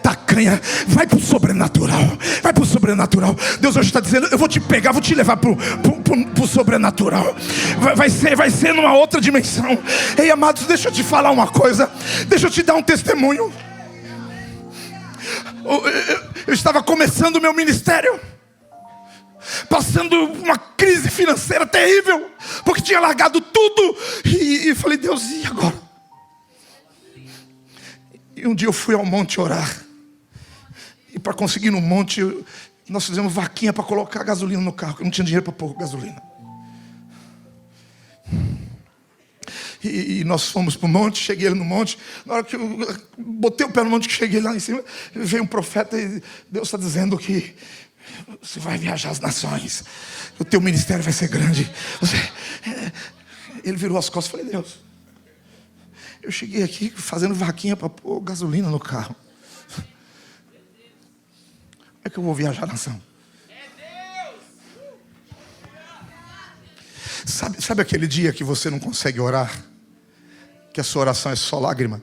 tacanha. Vai pro sobrenatural. Vai pro sobrenatural. Deus hoje está dizendo: eu vou te pegar, vou te levar pro sobrenatural. Vai ser numa outra dimensão. Ei, amados, deixa eu te falar uma coisa. Deixa eu te dar um testemunho. Eu estava começando o meu ministério, passando uma crise financeira terrível, porque tinha largado tudo. E falei: Deus, e agora? E um dia eu fui ao monte orar. E para conseguir no monte, nós fizemos vaquinha para colocar gasolina no carro. Eu não tinha dinheiro para pôr gasolina. E nós fomos para o monte. Cheguei no monte. Na hora que eu botei o pé no monte, que cheguei lá em cima, veio um profeta e Deus está dizendo que você vai viajar as nações, o teu ministério vai ser grande. Ele virou as costas e falei: Deus, eu cheguei aqui fazendo vaquinha para pôr gasolina no carro. Como é que eu vou viajar a nação? Sabe aquele dia que você não consegue orar, que a sua oração é só lágrima?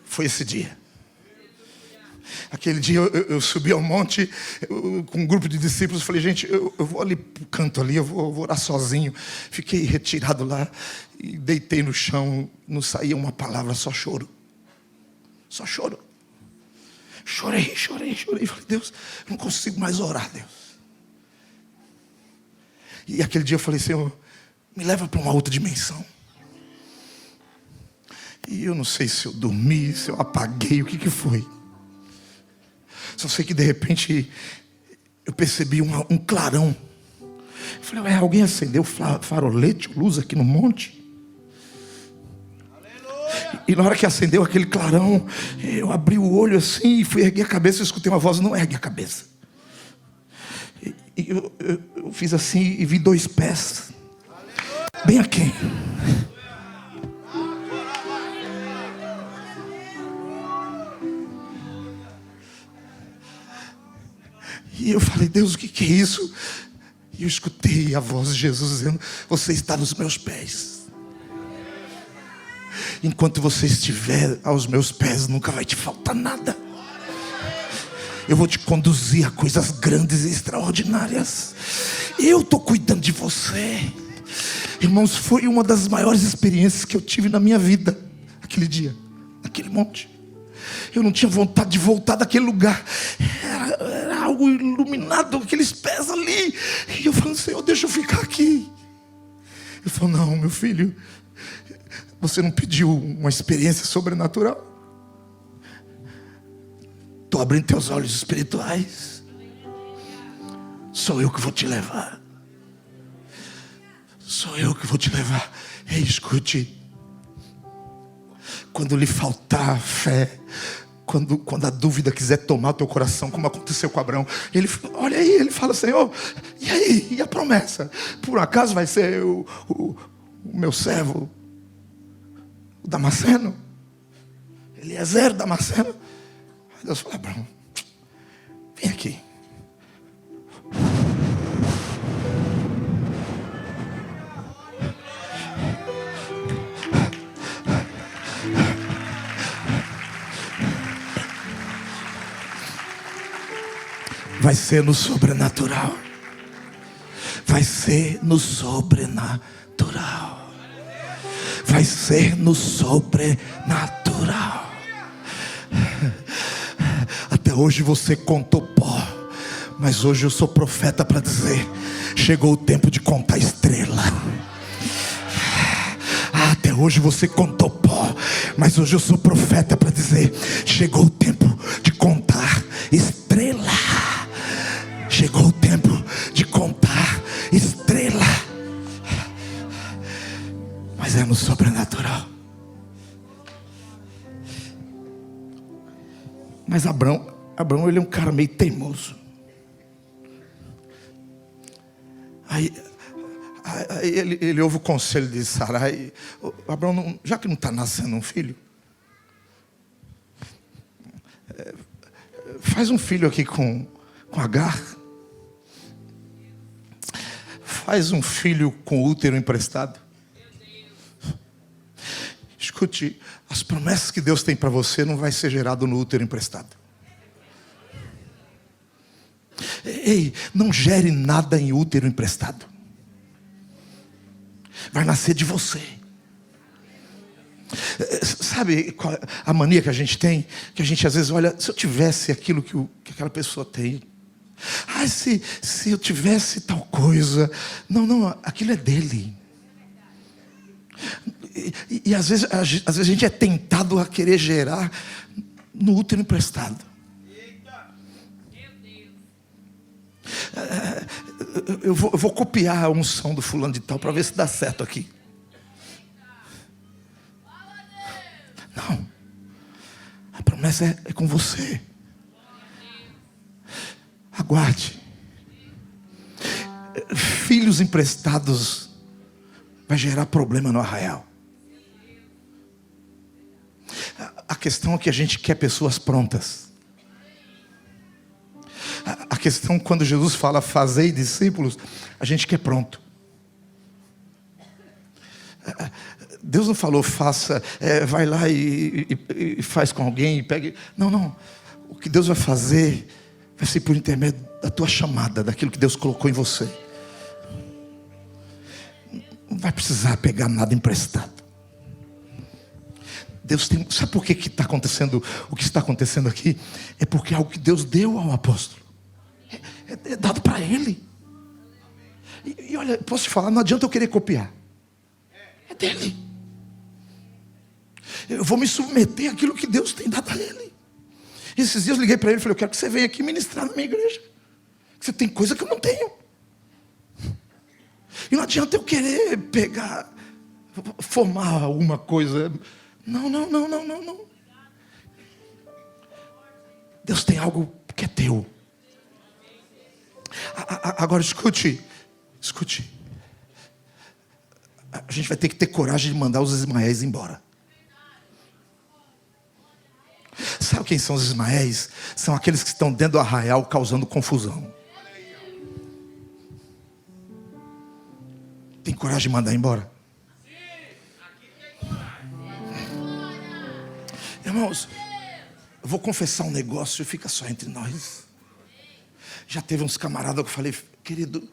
Foi esse dia. Aquele dia eu subi ao monte com um grupo de discípulos. Falei: gente, eu vou ali pro canto ali, eu vou orar sozinho. Fiquei retirado lá e deitei no chão. Não saía uma palavra, só choro. Só choro. Chorei. Falei: Deus, eu não consigo mais orar, Deus. E aquele dia eu falei: Senhor, me leva para uma outra dimensão. E eu não sei se eu dormi, se eu apaguei, o que foi. Só sei que de repente eu percebi um clarão. Eu falei: ué, alguém acendeu farolete, luz aqui no monte? E na hora que acendeu aquele clarão, eu abri o olho assim e fui erguer a cabeça. Eu escutei uma voz: não ergue a cabeça. E eu fiz assim e vi 2 pés bem aqui. E eu falei: Deus, o que é isso? E eu escutei a voz de Jesus dizendo: você está nos meus pés. Enquanto você estiver aos meus pés, nunca vai te faltar nada. Eu vou te conduzir a coisas grandes e extraordinárias. Eu estou cuidando de você. Irmãos, foi uma das maiores experiências que eu tive na minha vida. Aquele dia, naquele monte. Eu não tinha vontade de voltar daquele lugar. Era algo iluminado, aqueles pés ali. E eu falei: Senhor, deixa eu ficar aqui. Ele falou: não, meu filho, você não pediu uma experiência sobrenatural? Estou abrindo teus olhos espirituais. Sou eu que vou te levar. Sou eu que vou te levar. Ei, escute. Quando lhe faltar fé, quando a dúvida quiser tomar o teu coração, como aconteceu com Abraão, ele olha aí, ele fala: Senhor, e aí? E a promessa? Por acaso vai ser o meu servo, o Damasceno? Eliezer Damasceno? Deus fala: Abraão, vem aqui. Vai ser no sobrenatural. Vai ser no sobrenatural. Vai ser no sobrenatural. Até hoje você contou pó, mas hoje eu sou profeta para dizer: chegou o tempo de contar estrela. Até hoje você contou pó, mas hoje eu sou profeta para dizer: chegou o tempo de contar estrela. Chegou o tempo de contar estrela. Mas é no sobrenatural. Mas Abraão ele é um cara meio teimoso. Aí ele ouve o conselho de Sarai. Abraão, já que não está nascendo um filho, faz um filho aqui com Agar. Faz um filho com útero emprestado. Escute, as promessas que Deus tem para você não vai ser gerado no útero emprestado. Ei, não gere nada em útero emprestado. Vai nascer de você. Sabe a mania que a gente tem? Que a gente às vezes olha, se eu tivesse aquilo que aquela pessoa tem. Se eu tivesse tal coisa. Não, aquilo é dele. E às vezes a gente é tentado a querer gerar no útero emprestado. Eu vou copiar a unção do fulano de tal para ver se dá certo aqui. Não. A promessa é com você. Aguarde. Filhos emprestados vai gerar problema no arraial. A questão é que a gente quer pessoas prontas. A questão, quando Jesus fala fazei discípulos, a gente quer pronto. Deus não falou faça, vai lá e faz com alguém e pegue. Não. O que Deus vai fazer vai ser por intermédio da tua chamada, daquilo que Deus colocou em você. Não vai precisar pegar nada emprestado. Deus tem. Sabe por que está acontecendo o que está acontecendo aqui? É porque é algo que Deus deu ao apóstolo. É dado para ele. E olha, posso te falar, não adianta eu querer copiar. É dele. Eu vou me submeter àquilo que Deus tem dado a ele. E esses dias eu liguei para ele e falei, eu quero que você venha aqui ministrar na minha igreja. Você tem coisa que eu não tenho. E não adianta eu querer pegar, formar alguma coisa. Não. Deus tem algo que é teu. Agora escute. A gente vai ter que ter coragem de mandar os Ismaéis embora. Sabe quem são os Ismaéis? São aqueles que estão dentro do arraial causando confusão. Tem coragem de mandar embora? Irmãos, eu vou confessar um negócio e fica só entre nós. Já teve uns camaradas que eu falei, querido,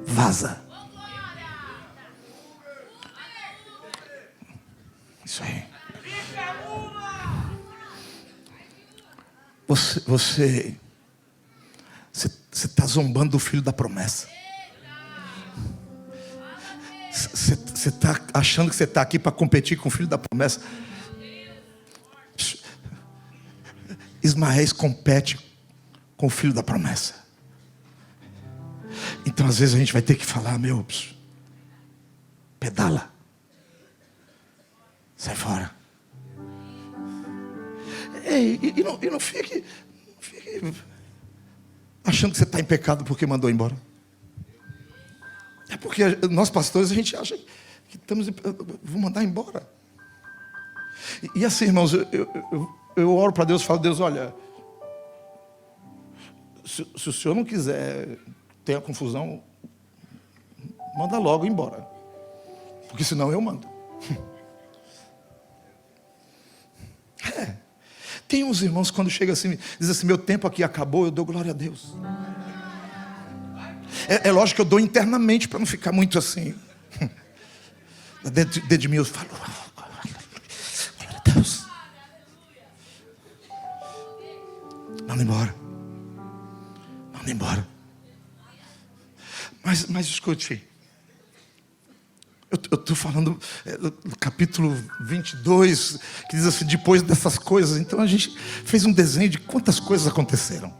vaza. Isso aí. Você está zombando do filho da promessa. Você está achando que você está aqui para competir com o filho da promessa. Ismaéis compete com o filho da promessa. Então às vezes a gente vai ter que falar, pedala. Sai fora. E não fique achando que você está em pecado porque mandou embora. É porque nós pastores a gente acha que vou mandar embora. E assim, irmãos, eu oro para Deus e falo, Deus, olha, se o Senhor não quiser ter a confusão, manda logo embora. Porque senão eu mando. Tem uns irmãos quando chega assim, diz assim, meu tempo aqui acabou, eu dou glória a Deus. É lógico que eu dou internamente para não ficar muito assim. Dentro de mim eu falo, glória a Deus. Manda embora. Mas escute. Eu estou falando do capítulo 22, que diz assim, depois dessas coisas. Então a gente fez um desenho de quantas coisas aconteceram.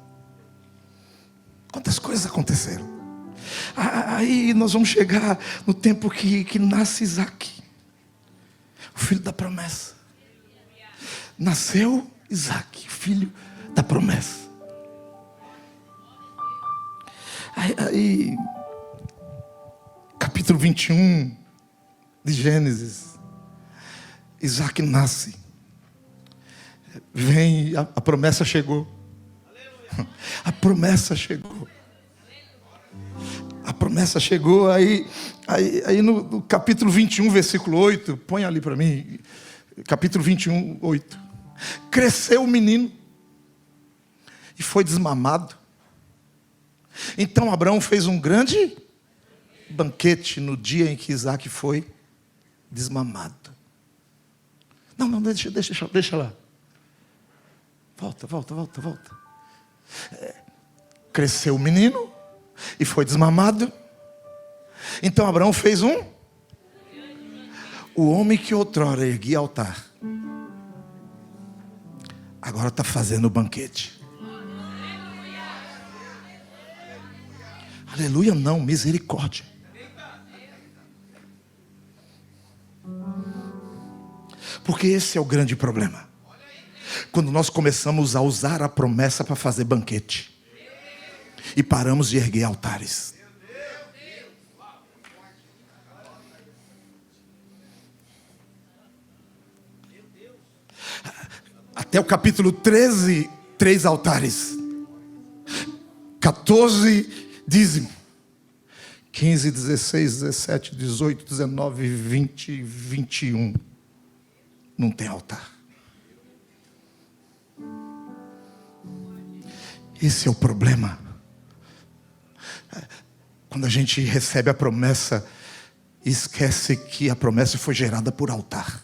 Aí nós vamos chegar no tempo que nasce Isaac, o filho da promessa. nasceu Isaac, filho da promessa. Aí capítulo 21 de Gênesis, Isaac nasce. Vem, a promessa chegou. A promessa chegou. A promessa chegou. Aí no capítulo 21, versículo 8, põe ali para mim. Capítulo 21, 8. Cresceu o menino e foi desmamado. Então Abraão fez um grande banquete no dia em que Isaac foi desmamado. Não, deixa lá. Volta. Cresceu o menino e foi desmamado. Então Abraão fez o homem que outrora erguia altar, agora está fazendo o banquete. Aleluia não, misericórdia. Porque esse é o grande problema. Quando nós começamos a usar a promessa para fazer banquete e paramos de erguer altares. Até o capítulo 13, 3 altares. 14, dízimo. 15, 16, 17, 18, 19, 20, 21. Não tem altar. Esse é o problema. Quando a gente recebe a promessa, esquece que a promessa foi gerada por altar.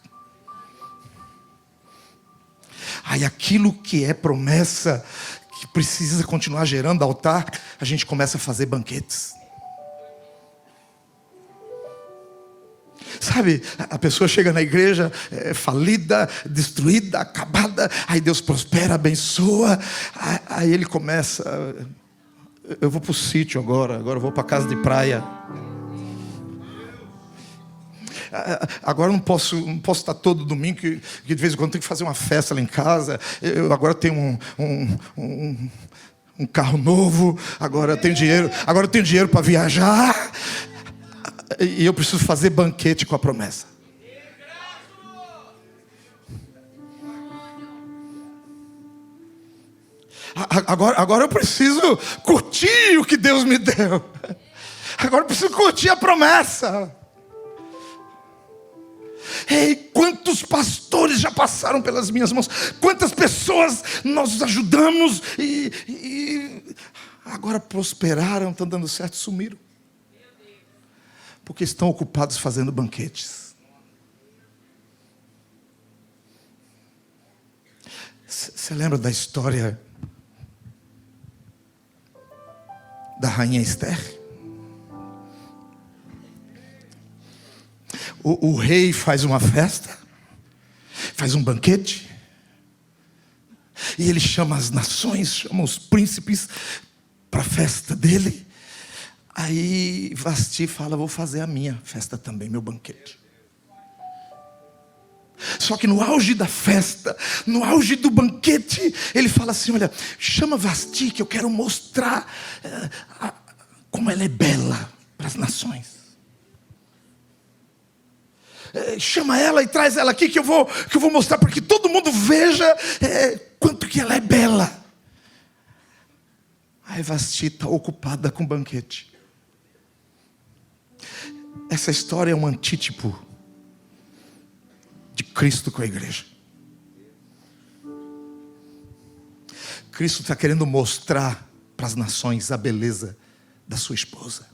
Aí aquilo que é promessa, que precisa continuar gerando altar, a gente começa a fazer banquetes. Sabe, a pessoa chega na igreja falida, destruída, acabada. Aí Deus prospera, abençoa. Aí ele começa: eu vou para o sítio agora eu vou para a casa de praia. Agora não posso estar todo domingo, que de vez em quando tem que fazer uma festa lá em casa. Eu agora tenho um carro novo. Agora eu tenho dinheiro para viajar. E eu preciso fazer banquete com a promessa. Agora eu preciso curtir o que Deus me deu. Agora eu preciso curtir a promessa. Ei, quantos pastores já passaram pelas minhas mãos? Quantas pessoas nós ajudamos e agora prosperaram, estão dando certo, sumiram. Porque estão ocupados fazendo banquetes. Você lembra da história da rainha Esther? O rei faz uma festa, faz um banquete, e ele chama as nações, chama os príncipes para a festa dele. Aí Vasti fala: vou fazer a minha festa também, meu banquete. Só que no auge da festa, no auge do banquete, ele fala assim: olha, chama Vasti, que eu quero mostrar como ela é bela para as nações. Chama ela e traz ela aqui, que eu vou mostrar para que todo mundo veja quanto que ela é bela. Aí Vasti está ocupada com o banquete. Essa história é um antítipo de Cristo com a igreja. Cristo está querendo mostrar para as nações a beleza da sua esposa.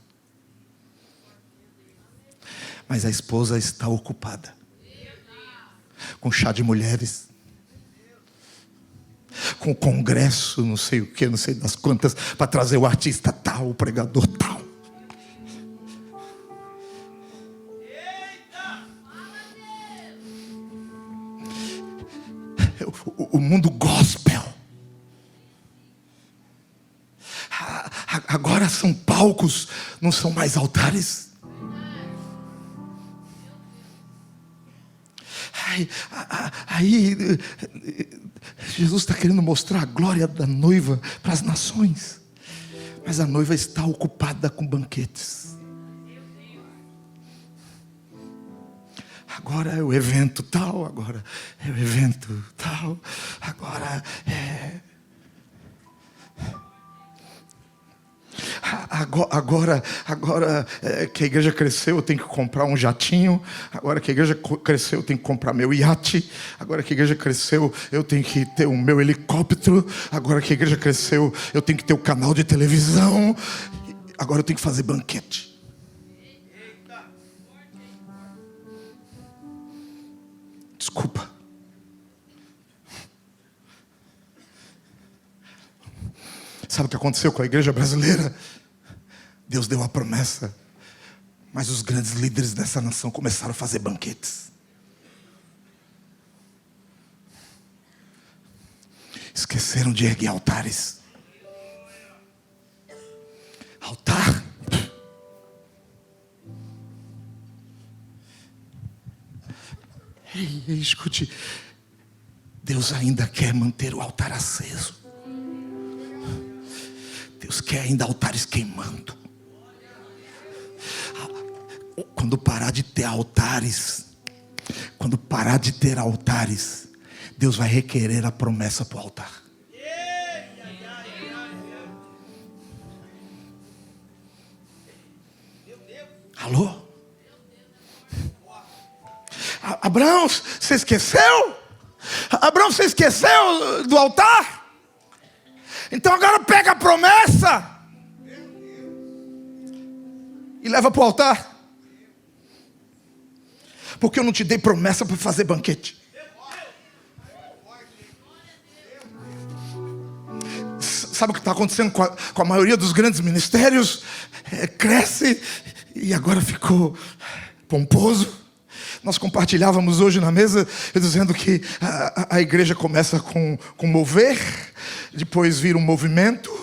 Mas a esposa está ocupada com chá de mulheres, com congresso, não sei o que, não sei das quantas, para trazer o artista tal, o pregador tal. O mundo gospel agora são palcos, não são mais altares. Aí Jesus está querendo mostrar a glória da noiva para as nações. Mas a noiva está ocupada com banquetes. Agora é o evento tal, agora é o evento tal, agora é... Agora que a igreja cresceu, eu tenho que comprar um jatinho. Agora que a igreja cresceu, eu tenho que comprar meu iate. Agora que a igreja cresceu, eu tenho que ter o meu helicóptero. Agora que a igreja cresceu, eu tenho que ter o canal de televisão. Agora eu tenho que fazer banquete. Desculpa. Sabe o que aconteceu com a igreja brasileira? Deus deu a promessa, mas os grandes líderes dessa nação começaram a fazer banquetes. Esqueceram de erguer altares. Altar. Ei, escute. Deus ainda quer manter o altar aceso. Deus quer ainda altares queimando. Quando parar de ter altares, Deus vai requerer a promessa para o altar. Alô? Abraão, você esqueceu? Abraão, você esqueceu do altar? Então agora pega a promessa e leva para o altar. Porque eu não te dei promessa para fazer banquete. Sabe o que está acontecendo com a maioria dos grandes ministérios? Cresce e agora ficou pomposo. Nós compartilhávamos hoje na mesa dizendo que a igreja começa com mover, depois vira um movimento,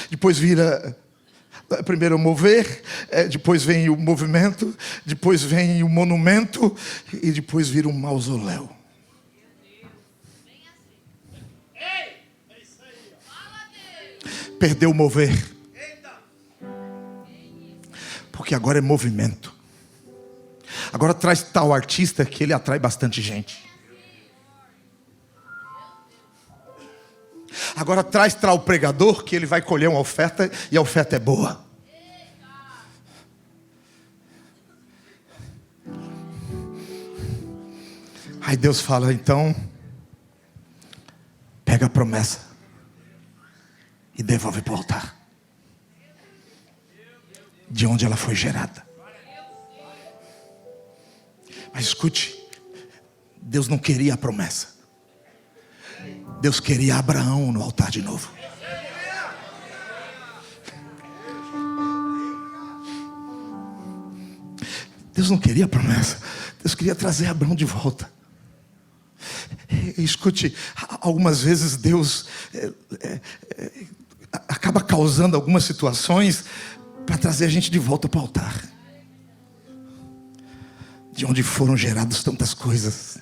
depois vira primeiro o mover, depois vem o movimento, depois vem o monumento e depois vira um mausoléu. Perdeu o mover, porque agora é movimento. Agora traz tal artista que ele atrai bastante gente. Agora traz tal pregador que ele vai colher uma oferta e a oferta é boa. Aí Deus fala, então pega a promessa e devolve para o altar, de onde ela foi gerada. Mas escute, Deus não queria a promessa. Deus queria Abraão no altar de novo. Deus não queria a promessa. Deus queria trazer Abraão de volta. Escute, algumas vezes Deus acaba causando algumas situações para trazer a gente de volta para o altar, de onde foram geradas tantas coisas.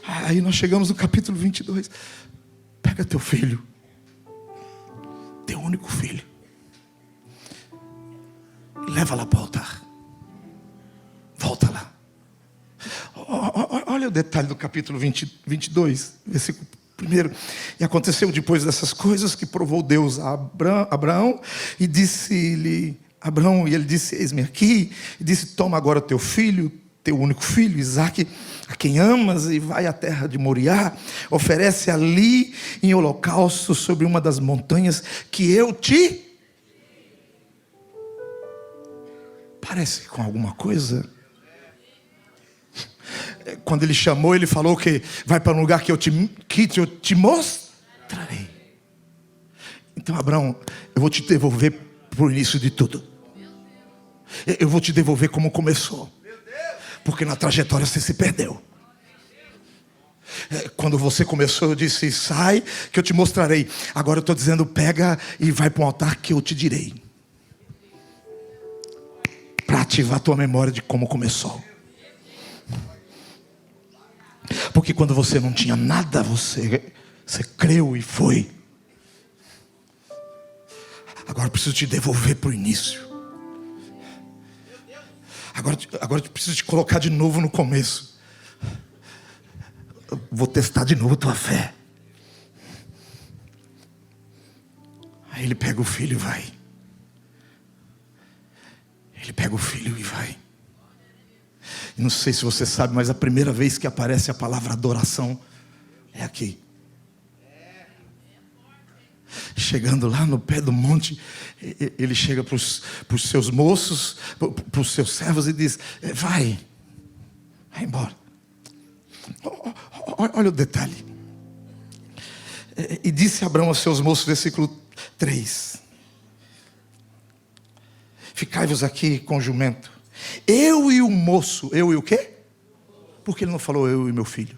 Aí nós chegamos no capítulo 22. Pega teu filho, teu único filho, e leva lá para o altar. Volta lá. Olha o detalhe do capítulo 22, versículo 1. E aconteceu depois dessas coisas que provou Deus a Abraão e disse-lhe, Abraão, e ele disse, eis-me aqui, e disse, toma agora teu filho, teu único filho, Isaque, a quem amas, e vai à terra de Moriá, oferece ali em holocausto sobre uma das montanhas que eu te... Parece com alguma coisa? Quando ele chamou, ele falou que vai para um lugar que eu te mostrarei. Então, Abraão, eu vou te devolver para o início de tudo. Eu vou te devolver como começou. Porque na trajetória você se perdeu. Quando você começou, eu disse, sai que eu te mostrarei. Agora eu estou dizendo, pega e vai para um altar que eu te direi. para ativar a tua memória de como começou. Porque quando você não tinha nada, você creu e foi. Agora eu preciso te devolver para o início. Agora eu preciso te colocar de novo no começo. Eu vou testar de novo a tua fé. Aí ele pega o filho e vai. Ele pega o filho e vai. E não sei se você sabe, mas a primeira vez que aparece a palavra adoração é aqui. Chegando lá no pé do monte, ele chega para os seus moços, para os seus servos e diz: vai embora. Olha o detalhe. E disse Abraão aos seus moços, versículo 3: ficai-vos aqui com o jumento, eu e o moço. Eu e o quê? Porque ele não falou eu e meu filho?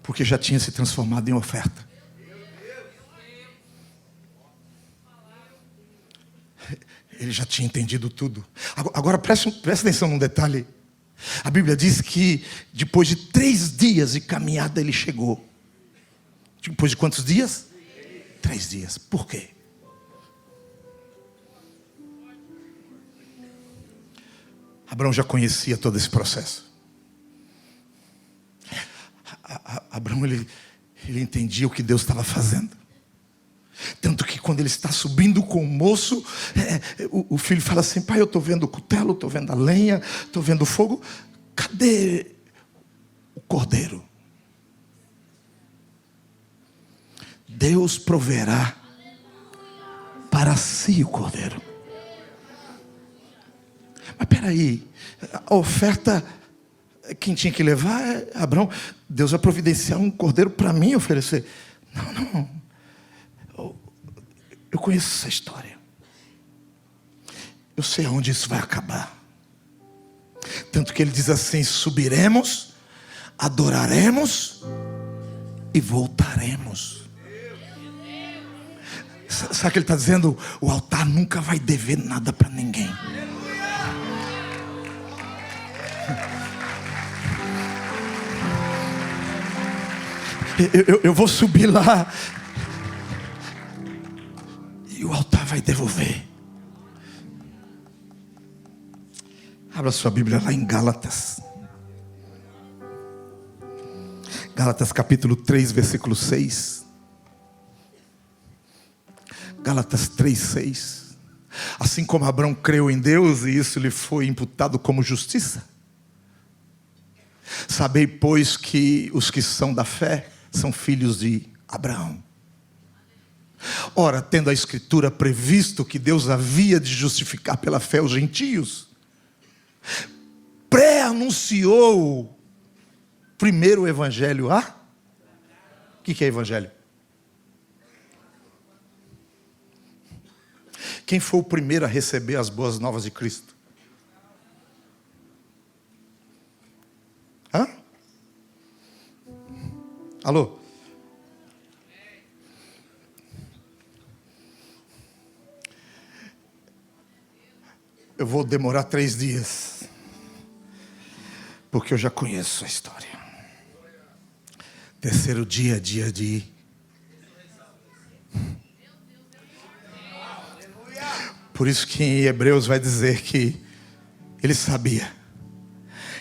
Porque já tinha se transformado em oferta. Ele já tinha entendido tudo. Agora preste atenção num detalhe. A Bíblia diz que depois de 3 dias de caminhada ele chegou. Depois de quantos dias? 3 dias. Por quê? Abraão já conhecia todo esse processo. Abraão ele entendia o que Deus estava fazendo. Tanto que quando ele está subindo com o moço, o filho fala assim: pai, eu estou vendo o cutelo, estou vendo a lenha, estou vendo o fogo. Cadê o cordeiro? Deus proverá para si o cordeiro. Mas peraí, a oferta, quem tinha que levar é Abraão. Deus vai providenciar um cordeiro para mim oferecer. Não. Eu conheço essa história. Eu sei aonde isso vai acabar. Tanto que ele diz assim: subiremos, adoraremos e voltaremos. Sabe o que ele está dizendo? O altar nunca vai dever nada para ninguém. Eu vou subir lá e o altar vai devolver. Abra sua Bíblia lá em Gálatas. Gálatas capítulo 3, versículo 6. Gálatas 3, 6. Assim como Abraão creu em Deus e isso lhe foi imputado como justiça. Sabei, pois, que os que são da fé são filhos de Abraão. Ora, tendo a Escritura previsto que Deus havia de justificar pela fé os gentios, pré-anunciou primeiro o Evangelho a... O que é Evangelho? Quem foi o primeiro a receber as boas novas de Cristo? Hã? Alô? Eu vou demorar 3 dias, porque eu já conheço a história. Terceiro dia, dia de... Por isso que em Hebreus vai dizer que ele sabia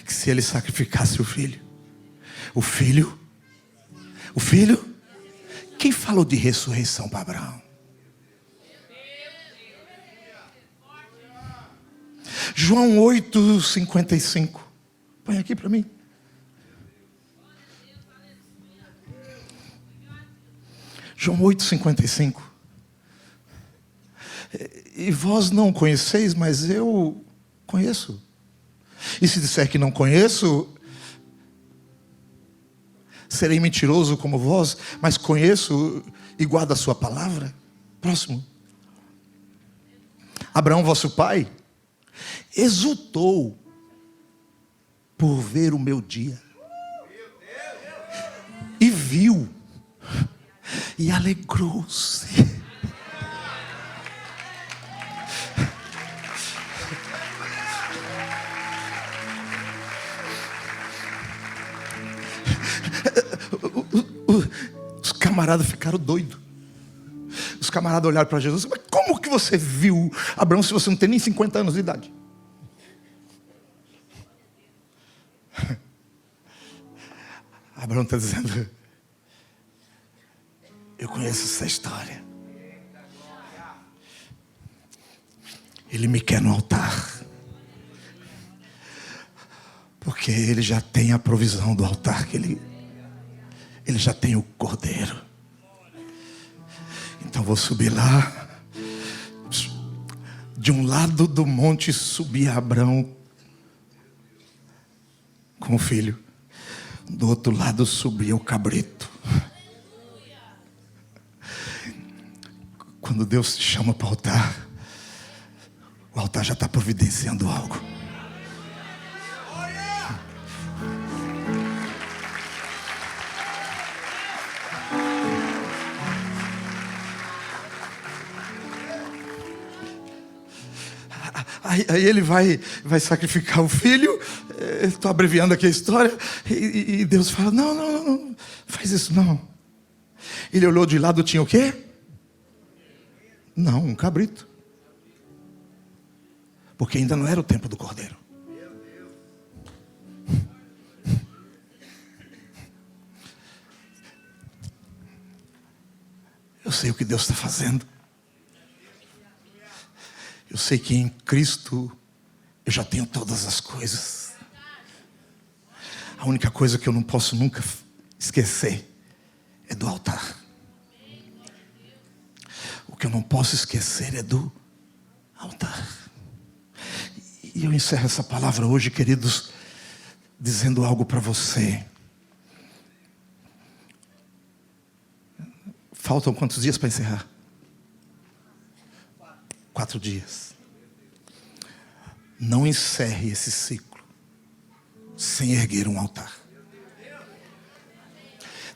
que se ele sacrificasse o filho, quem falou de ressurreição para Abraão? João 8:55. Põe aqui para mim. João 8:55. E vós não conheceis, mas eu conheço. E se disser que não conheço, serei mentiroso como vós, mas conheço e guardo a sua palavra. Próximo. Abraão, vosso pai, exultou por ver o meu dia. E viu. E alegrou-se. camaradas ficaram doidos. Os camaradas olharam para Jesus: mas como que você viu Abraão se você não tem nem 50 anos de idade? Abraão está dizendo: eu conheço essa história. Ele me quer no altar, porque ele já tem a provisão do altar, que ele já tem o cordeiro. Então vou subir lá. De um lado do monte subia Abraão com o filho, do outro lado subia o cabrito. Quando Deus te chama para o altar já está providenciando algo. Aí ele vai sacrificar o filho. Estou abreviando aqui a história. E Deus fala: não, faz isso não. Ele olhou de lado, tinha o quê? Não, um cabrito. Porque ainda não era o tempo do cordeiro. Eu sei o que Deus está fazendo. Eu sei que em Cristo eu já tenho todas as coisas. A única coisa que eu não posso nunca esquecer é do altar. O que eu não posso esquecer é do altar. E eu encerro essa palavra hoje, queridos, dizendo algo para você. Faltam quantos dias para encerrar? 4 dias. Não encerre esse ciclo sem erguer um altar.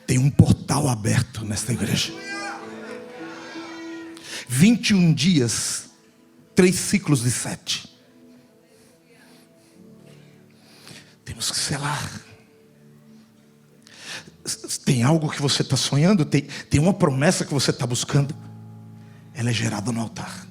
Tem um portal aberto nesta igreja. 21 dias, 3 ciclos de 7. Temos que selar. Tem algo que você está sonhando, tem uma promessa que você está buscando. Ela é gerada no altar.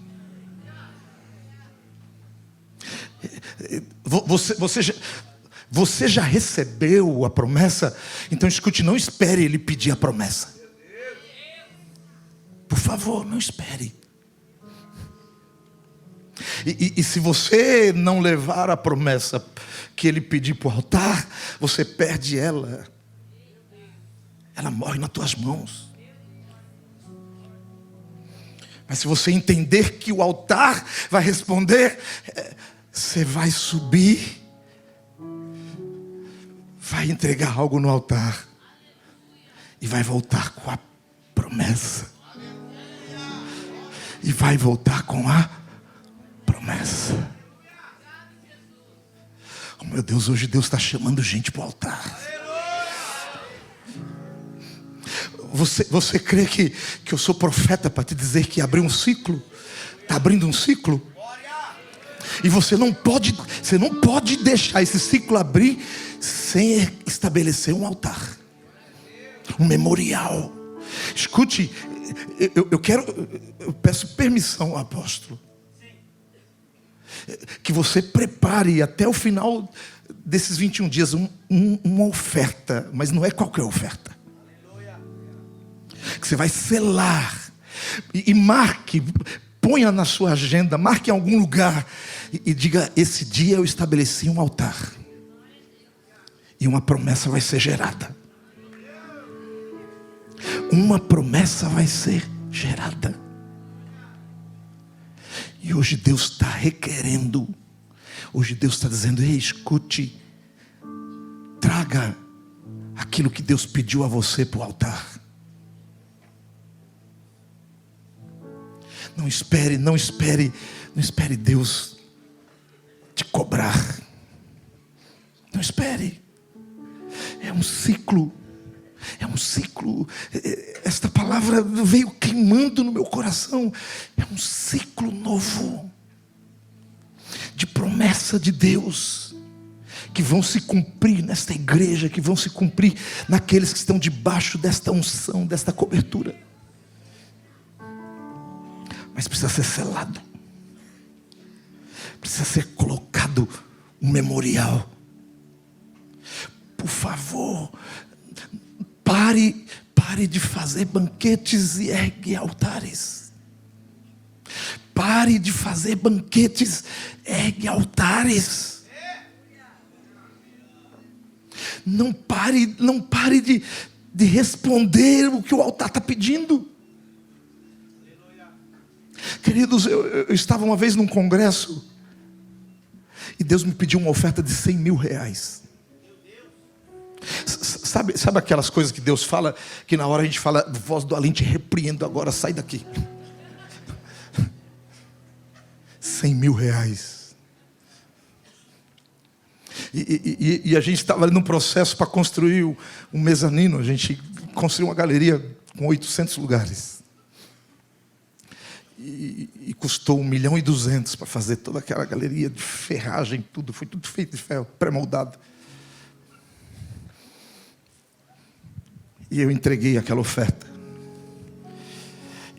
Você já recebeu a promessa? Então escute, não espere ele pedir a promessa. Por favor, não espere. E se você não levar a promessa que ele pedir para o altar, você perde ela. Ela morre nas tuas mãos. Mas se você entender que o altar vai responder, você vai subir, vai entregar algo no altar e vai voltar com a promessa. E vai voltar com a promessa. Oh meu Deus, hoje Deus está chamando gente para o altar. Você crê que eu sou profeta para te dizer que abriu um ciclo? Está abrindo um ciclo? E você não pode deixar esse ciclo abrir sem estabelecer um altar, um memorial. Escute, eu peço permissão ao apóstolo, que você prepare até o final desses 21 dias uma oferta, mas não é qualquer oferta. Que você vai selar e marque, ponha na sua agenda, marque em algum lugar e diga: esse dia eu estabeleci um altar e uma promessa vai ser gerada. Uma promessa vai ser gerada. E hoje Deus está requerendo, hoje Deus está dizendo: ei, escute, traga aquilo que Deus pediu a você para o altar. Não espere Deus te cobrar. Não espere. É um ciclo. Esta palavra veio queimando no meu coração. É um ciclo novo de promessa de Deus que vão se cumprir nesta igreja, que vão se cumprir naqueles que estão debaixo desta unção, desta cobertura. Mas precisa ser selado, precisa ser colocado um memorial. Por favor, pare de fazer banquetes e ergue altares. Pare de fazer banquetes, ergue altares. Não pare de responder o que o altar está pedindo. Queridos, eu estava uma vez num congresso e Deus me pediu uma oferta de 100 mil reais. Sabe aquelas coisas que Deus fala, que na hora a gente fala, voz do além, te repreendo agora, sai daqui. 100 mil reais. E a gente estava ali num processo para construir um mezanino. A gente construiu uma galeria com 800 lugares. E custou 1.200.000 para fazer toda aquela galeria de ferragem, tudo. Foi tudo feito de ferro, pré-moldado. E eu entreguei aquela oferta.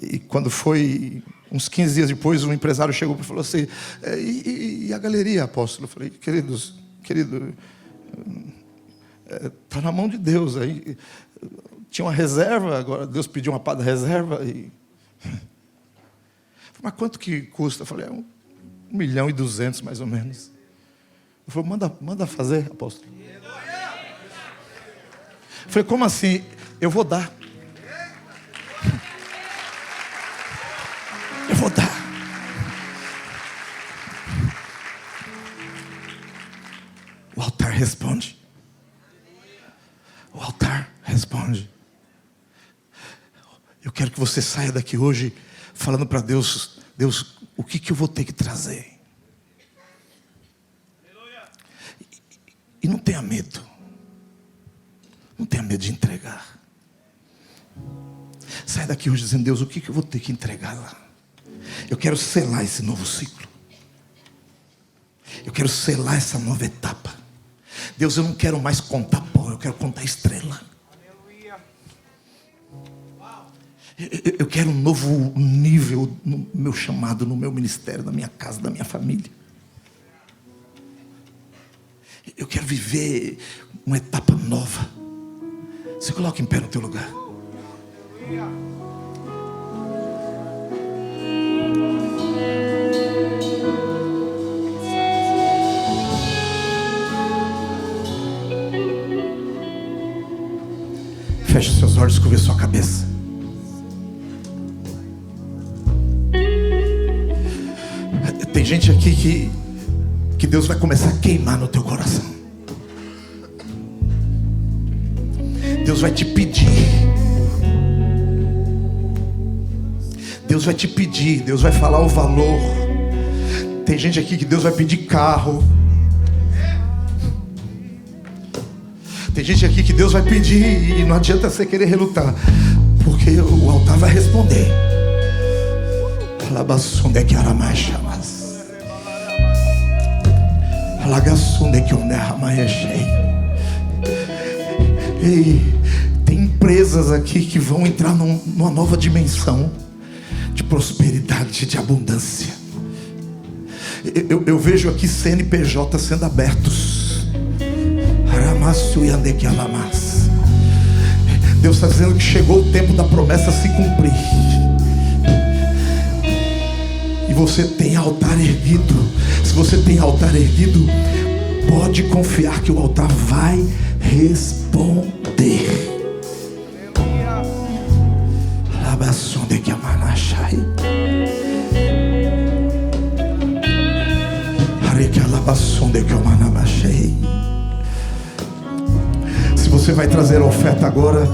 E quando foi uns 15 dias depois, um empresário chegou e falou assim: e a galeria, apóstolo? Eu falei: querido, está na mão de Deus. Aí tinha uma reserva, agora Deus pediu uma parte da reserva. Mas quanto que custa? Eu falei: 1.200.000 mais ou menos. Ele falou: manda fazer, apóstolo. Eu falei: como assim? Eu vou dar. Eu vou dar. O altar responde. O altar responde. Eu quero que você saia daqui hoje falando para Deus: Deus, o que eu vou ter que trazer? E não tenha medo. Não tenha medo de entregar. Sai daqui hoje dizendo: Deus, o que eu vou ter que entregar lá? Eu quero selar esse novo ciclo. Eu quero selar essa nova etapa. Deus, eu não quero mais contar pó, eu quero contar estrela. Eu quero um novo nível no meu chamado, no meu ministério, na minha casa, na minha família. Eu quero viver uma etapa nova. Se coloca em pé no teu lugar. Feche seus olhos, curva sua cabeça. Tem gente aqui que Deus vai começar a queimar no teu coração. Deus vai te pedir. Deus vai te pedir. Deus vai falar o valor. Tem gente aqui que Deus vai pedir carro. Tem gente aqui que Deus vai pedir e não adianta você querer relutar, porque o altar vai responder. Ei, tem empresas aqui que vão entrar numa nova dimensão de prosperidade, de abundância. Eu vejo aqui CNPJ sendo abertos. Deus está dizendo que chegou o tempo da promessa se cumprir. E você tem altar erguido. Se você tem altar erguido, pode confiar que o altar vai responder. Se você vai trazer a oferta agora,